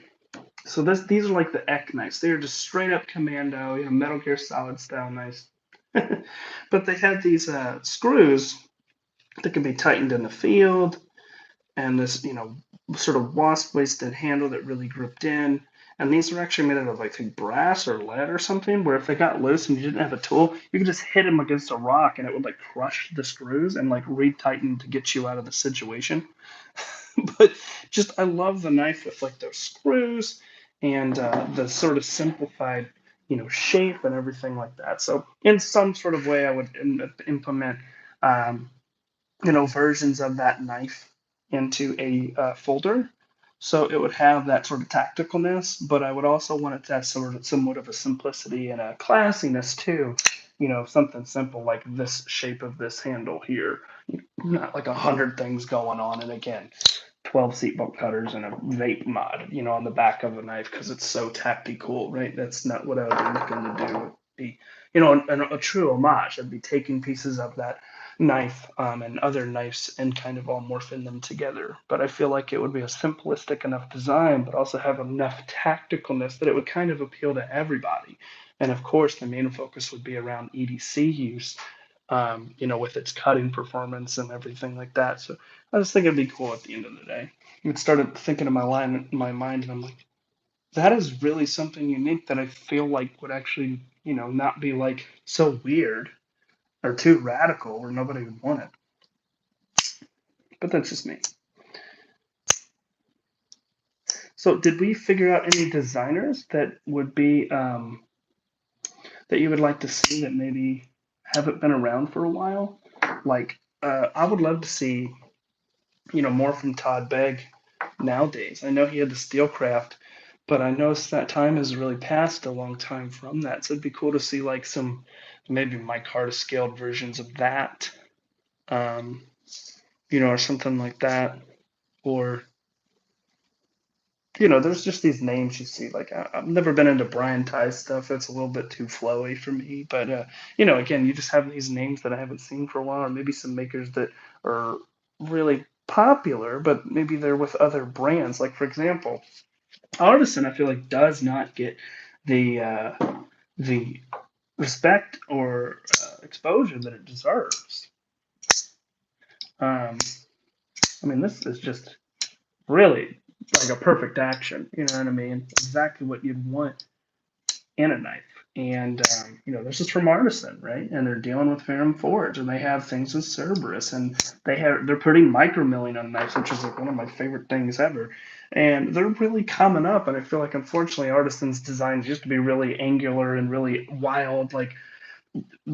So these are like the Eck knives. They are just straight up commando, Metal Gear Solid style knives. But they had these screws that could be tightened in the field, and this sort of wasp waisted handle that really gripped in. And these were actually made out of like brass or lead or something, where if they got loose and you didn't have a tool, you could just hit them against a rock and it would like crush the screws and like retighten to get you out of the situation. But just I love the knife with like those screws and the sort of simplified shape and everything like that. So in some sort of way, I would implement um, versions of that knife into a folder. So it would have that sort of tacticalness, but I would also want it to have somewhat of a simplicity and a classiness too. Something simple like this shape of this handle here, not like 100 things going on. And again, 12 seatbelt cutters and a vape mod, on the back of a knife because it's so tactical, right? That's not what I would be looking to do. It'd be, a true homage. I'd be taking pieces of that knife and other knives and kind of all morphing them together. But I feel like it would be a simplistic enough design, but also have enough tacticalness that it would kind of appeal to everybody. And of course, the main focus would be around EDC use, with its cutting performance and everything like that. So I just think it'd be cool at the end of the day. It started thinking in my mind, and I'm like, that is really something unique that I feel like would actually, not be like so weird or too radical where nobody would want it. But that's just me. So, did we figure out any designers that would be that you would like to see that maybe haven't been around for a while? Like, I would love to see, more from Todd Begg nowadays. I know he had the Steelcraft, but I noticed that time has really passed a long time from that. So it'd be cool to see like some maybe Mike Hardest scaled versions of that, um, or something like that. Or there's just these names you see. Like I've never been into Brian Ty's stuff. It's a little bit too flowy for me. But again, you just have these names that I haven't seen for a while, or maybe some makers that are really popular, but maybe they're with other brands. Like for example, Artisan, I feel like does not get the respect or exposure that it deserves. Um, I mean, this is just really like a perfect action. You know what I mean? Exactly what you'd want in a knife. And this is from Artisan, right? And they're dealing with Ferrum Forge, and they have things with Cerberus, and they're putting micromilling on knives, which is like one of my favorite things ever. And they're really coming up, and I feel like unfortunately Artisan's designs used to be really angular and really wild, like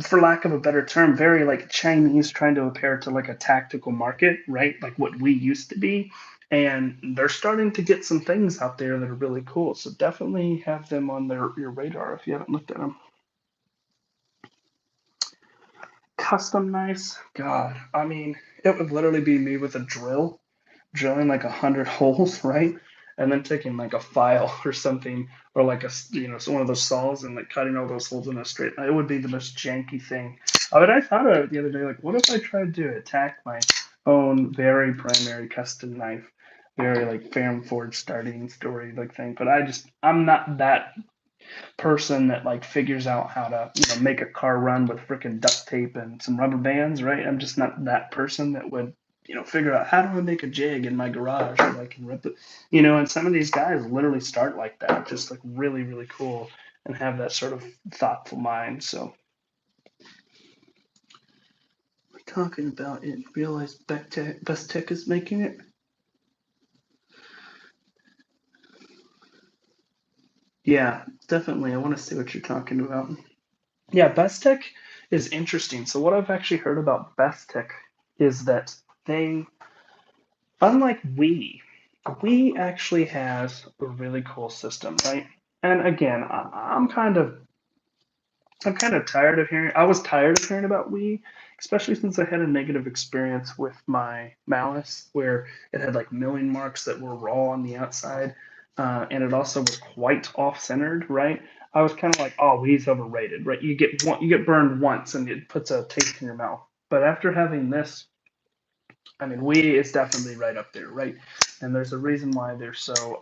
for lack of a better term, very like Chinese trying to appear to like a tactical market, right? Like what we used to be. And they're starting to get some things out there that are really cool. So definitely have them on your radar if you haven't looked at them. Custom knives, God, I mean, it would literally be me with a drill drilling like 100 holes, right? And then taking like a file or something, or like so one of those saws and like cutting all those holes in a straight line. It would be the most janky thing. But I thought of it the other day, like, what if I tried to attack my own very primary custom knife, very like Ferrum Forge starting story like thing? But I'm not that person that like figures out how to make a car run with freaking duct tape and some rubber bands, right? I'm just not that person that would figure out how do I make a jig in my garage so I can rip it, and some of these guys literally start like that, just like really really cool and have that sort of thoughtful mind. So we're talking about it, realize Best Tech is making it. Yeah, definitely, I want to see what you're talking about. Yeah, Best Tech is interesting. So what I've actually heard about Best Tech is that they, unlike we actually has a really cool system, right? And again, I'm kind of tired of hearing. I was tired of hearing about we, especially since I had a negative experience with my Malice, where it had like milling marks that were raw on the outside, and it also was quite off-centered, right? I was kind of like, oh, we's overrated, right? You get burned once, and it puts a taste in your mouth. But after having this, I mean, we is definitely right up there, right? And there's a reason why they're so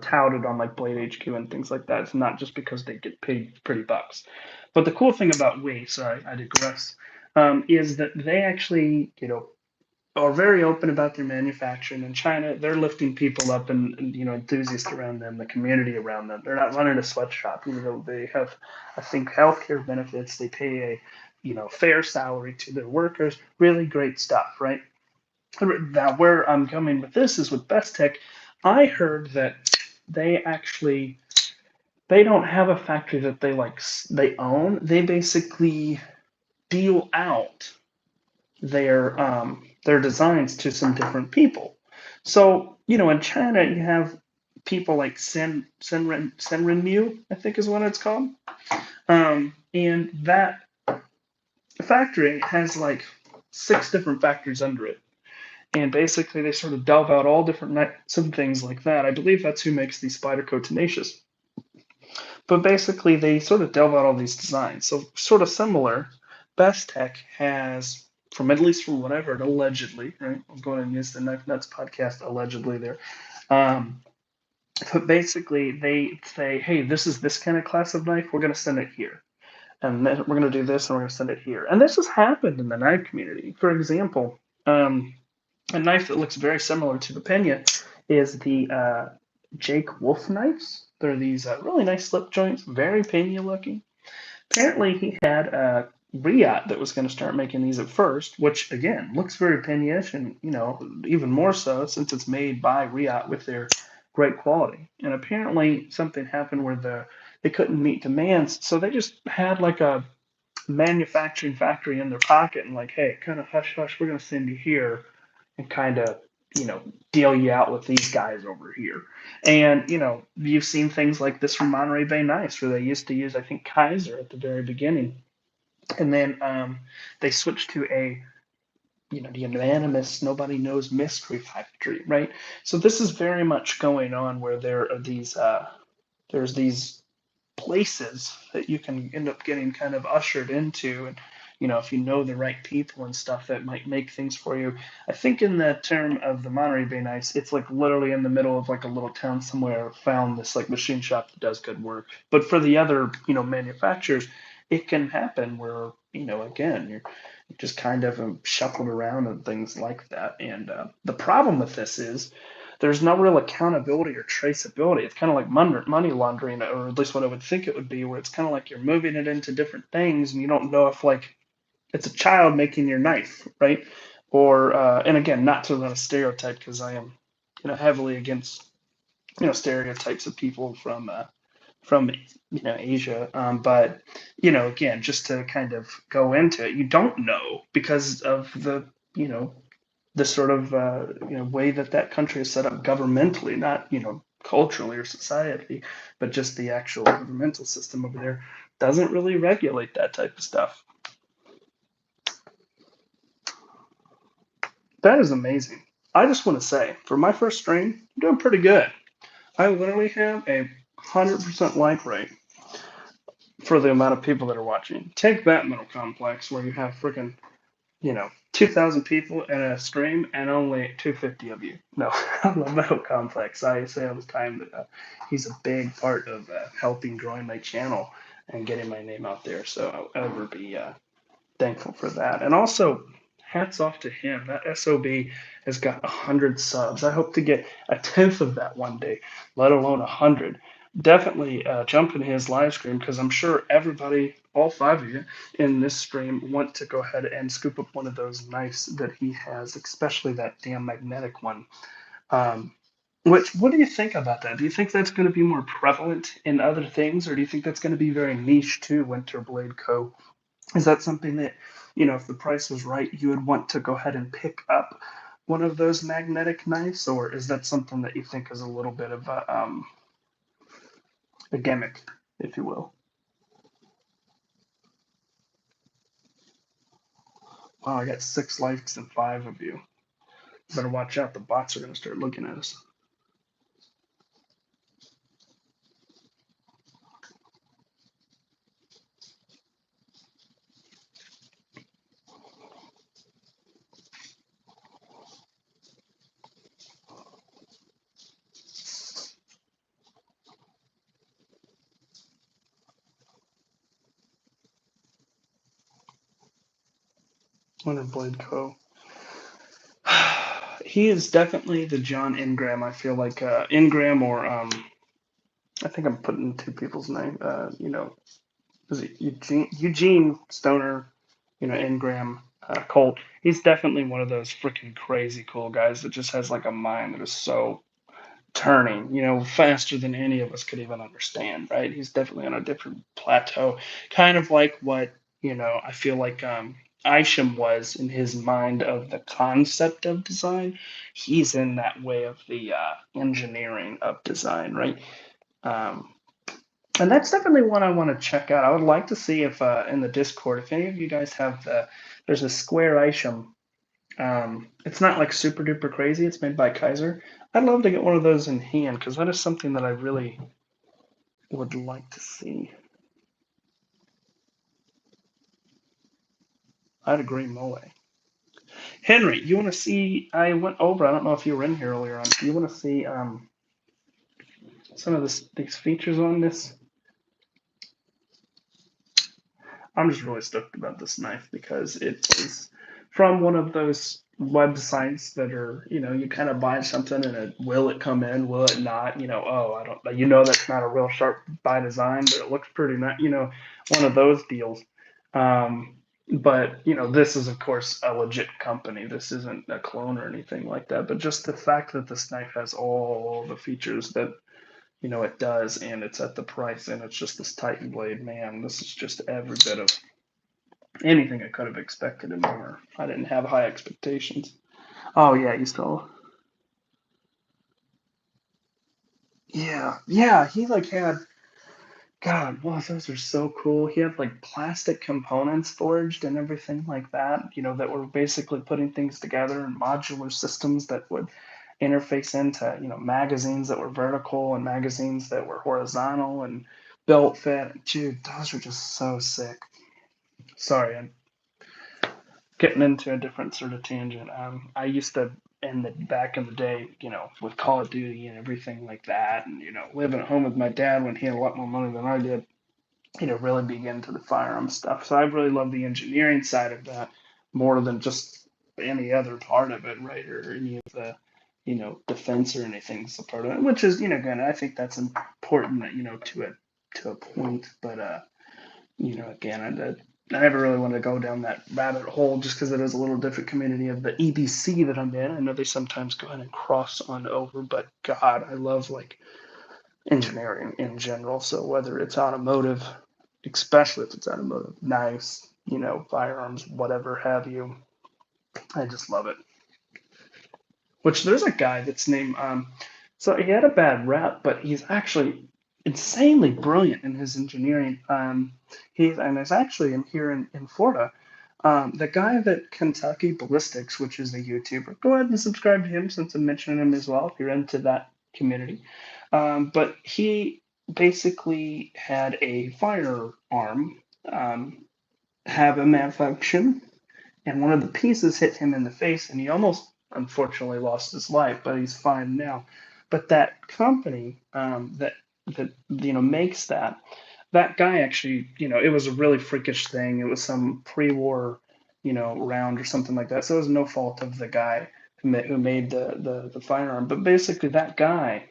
touted on like Blade HQ and things like that. It's not just because they get paid pretty bucks. But the cool thing about sorry, I digress, is that they actually, are very open about their manufacturing. In China, they're lifting people up and enthusiasts around them, the community around them. They're not running a sweatshop. They have, I think, healthcare benefits. They pay a fair salary to their workers. Really great stuff, right? Now, where I'm coming with this is with Best Tech. I heard that they actually they don't have a factory that they own. They basically deal out their designs to some different people. So in China you have people like Senren Mu, I think is what it's called, and that factory has like 6 different factories under it. And basically, they sort of delve out all different some things like that. I believe that's who makes the Spyderco Tenacious. But basically, they sort of delve out all these designs. So sort of similar, Best Tech has, from at least from what I've heard, allegedly, right? I'm going to use the Knife Nuts podcast allegedly there. Um, but basically, they say, hey, this is this kind of class of knife. We're going to send it here. And then we're going to do this, and we're going to send it here. And this has happened in the knife community. For example, a knife that looks very similar to the Pena is the Jake Wolf knives. They're these really nice slip joints, very Pena looking. Apparently, he had a Riot that was going to start making these at first, which again looks very Pena-ish, and even more so since it's made by Riot with their great quality. And apparently, something happened where they couldn't meet demands, so they just had like a manufacturing factory in their pocket and like, hey, kind of hush hush, we're going to send you here and kind of deal you out with these guys over here. And you've seen things like this from Monterey Bay Knives, where they used to use, I think, Kaiser at the very beginning, and then they switched to a the unanimous, nobody knows mystery factory, right? So this is very much going on where there are there's these places that you can end up getting kind of ushered into, and if you know the right people and stuff, that might make things for you. I think in the term of the Monterey Bay Nights, it's like literally in the middle of like a little town somewhere, found this like machine shop that does good work. But for the other manufacturers, it can happen where again, you're just kind of shuffled around and things like that. And the problem with this is there's no real accountability or traceability. It's kind of like money laundering, or at least what I would think it would be, where it's kind of like you're moving it into different things, and you don't know if like it's a child making your knife, right? Or and again, not to run a stereotype, because I am heavily against stereotypes of people from Asia, but again, just to kind of go into it, you don't know because of the sort of way that that country is set up governmentally, not culturally or society, but just the actual governmental system over there doesn't really regulate that type of stuff. That is amazing. I just want to say, for my first stream, I'm doing pretty good. I literally have a 100% like rate for the amount of people that are watching. Take that, Middle Complex, where you have freaking 2,000 people in a stream and only 250 of you. No, I love Metal Complex. I say all the time that he's a big part of helping growing my channel and getting my name out there. So I'll ever be thankful for that. And also, hats off to him. That SOB has got 100 subs. I hope to get a tenth of that one day, let alone 100. Definitely jump in his live stream, because I'm sure everybody, all five of you in this stream, want to go ahead and scoop up one of those knives that he has, especially that damn magnetic one. Um, what do you think about that? Do you think that's going to be more prevalent in other things, or do you think that's going to be very niche to Winterblade Co.? Is that something that, if the price was right, you would want to go ahead and pick up one of those magnetic knives, or is that something that you think is a little bit of a gimmick, if you will? Wow, I got 6 likes and 5 of you. Better watch out, the bots are going to start looking at us. Winterblade Co. He is definitely the John Ingram. I feel like Ingram, or I think I'm putting two people's name. Is it Eugene Stoner? Ingram Colt. He's definitely one of those freaking crazy cool guys that just has like a mind that is so turning, faster than any of us could even understand, right? He's definitely on a different plateau, kind of like what, I feel like Isham was in his mind of the concept of design. He's in that way of the engineering of design, right? Um, and that's definitely one I want to check out. I would like to see if in the Discord, if any of you guys have there's a Square Isham. It's not like super duper crazy. It's made by Kaiser. I'd love to get one of those in hand, because that is something that I really would like to see. I'd agree, Mole. Henry, you want to see? I went over. I don't know if you were in here earlier on. Do you want to see some of these features on this? I'm just really stoked about this knife, because it is from one of those websites that are, you kind of buy something and will it come in, will it not? Oh, I don't, that's not a real sharp by design, but it looks pretty nice, one of those deals. But, this is, of course, a legit company. This isn't a clone or anything like that. But just the fact that this knife has all the features that it does, and it's at the price, and it's just this Titan blade, man, this is just every bit of anything I could have expected and more. I didn't have high expectations. Oh yeah, you still. Yeah, yeah. He like had God, well, those are so cool. He had like plastic components forged and everything like that, that were basically putting things together in modular systems that would interface into, magazines that were vertical and magazines that were horizontal and belt fit. Dude, those are just so sick. Sorry, I'm getting into a different sort of tangent. I used to, back in the day, with Call of Duty and everything like that, and living at home with my dad when he had a lot more money than I did, really be into the firearm stuff. So I really love the engineering side of that more than just any other part of it, right? Or any of the, defense or anything is a part of it, which is, again, I think that's important, to a point. But again, I never really want to go down that rabbit hole just because it is a little different community of the EBC that I'm in. I know they sometimes go ahead and cross on over, but God, I love like engineering in general. So whether it's automotive, especially if it's automotive, knives, firearms, whatever have you, I just love it. Which there's a guy that's named, so he had a bad rap, but he's actually insanely brilliant in his engineering. And it's actually here in Florida. The guy that Kentucky Ballistics, which is a YouTuber, go ahead and subscribe to him since I'm mentioning him as well if you're into that community. But he basically had a firearm have a malfunction, and one of the pieces hit him in the face, and he almost unfortunately lost his life, but he's fine now. But that company that makes that guy actually, it was a really freakish thing. It was some pre-war, round or something like that. So it was no fault of the guy who made the firearm. But basically, that guy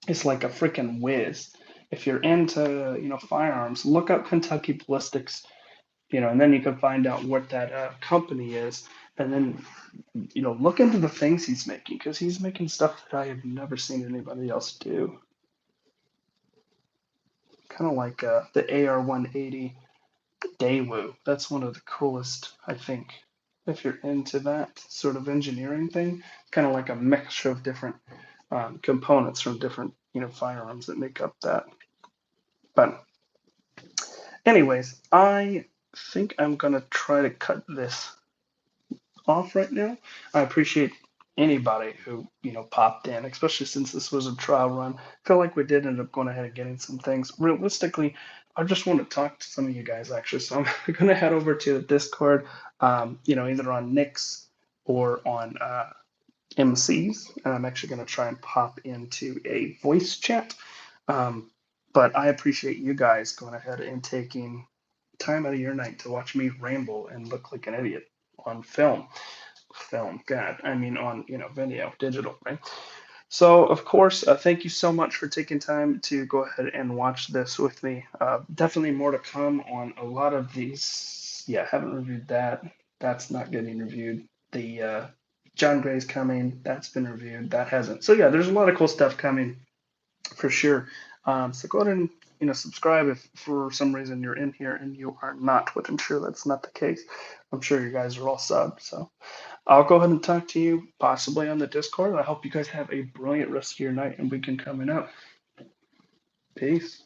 is like a freaking whiz. If you're into, firearms, look up Kentucky Ballistics, and then you can find out what that company is, and then look into the things he's making because he's making stuff that I have never seen anybody else do. Kind of like the AR-180 Daewoo. That's one of the coolest, I think. If you're into that sort of engineering thing, kind of like a mixture of different components from different firearms that make up that. But anyways, I think I'm gonna try to cut this off right now. I appreciate anybody who popped in, especially since this was a trial run. I feel like we did end up going ahead and getting some things. Realistically, I just want to talk to some of you guys actually, so I'm going to head over to the Discord, either on Nick's or on MC's, and I'm actually going to try and pop into a voice chat. Um, but I appreciate you guys going ahead and taking time out of your night to watch me ramble and look like an idiot on god, I mean on video, digital, right? So of course, thank you so much for taking time to go ahead and watch this with me. Definitely more to come on a lot of these. Yeah, haven't reviewed that. That's not getting reviewed. The John Gray's coming. That's been reviewed. That hasn't. So yeah, there's a lot of cool stuff coming for sure. So go ahead and subscribe if for some reason you're in here and you are not, which I'm sure that's not the case. I'm sure you guys are all subbed. So I'll go ahead and talk to you possibly on the Discord. I hope you guys have a brilliant rest of your night and weekend coming up. Peace.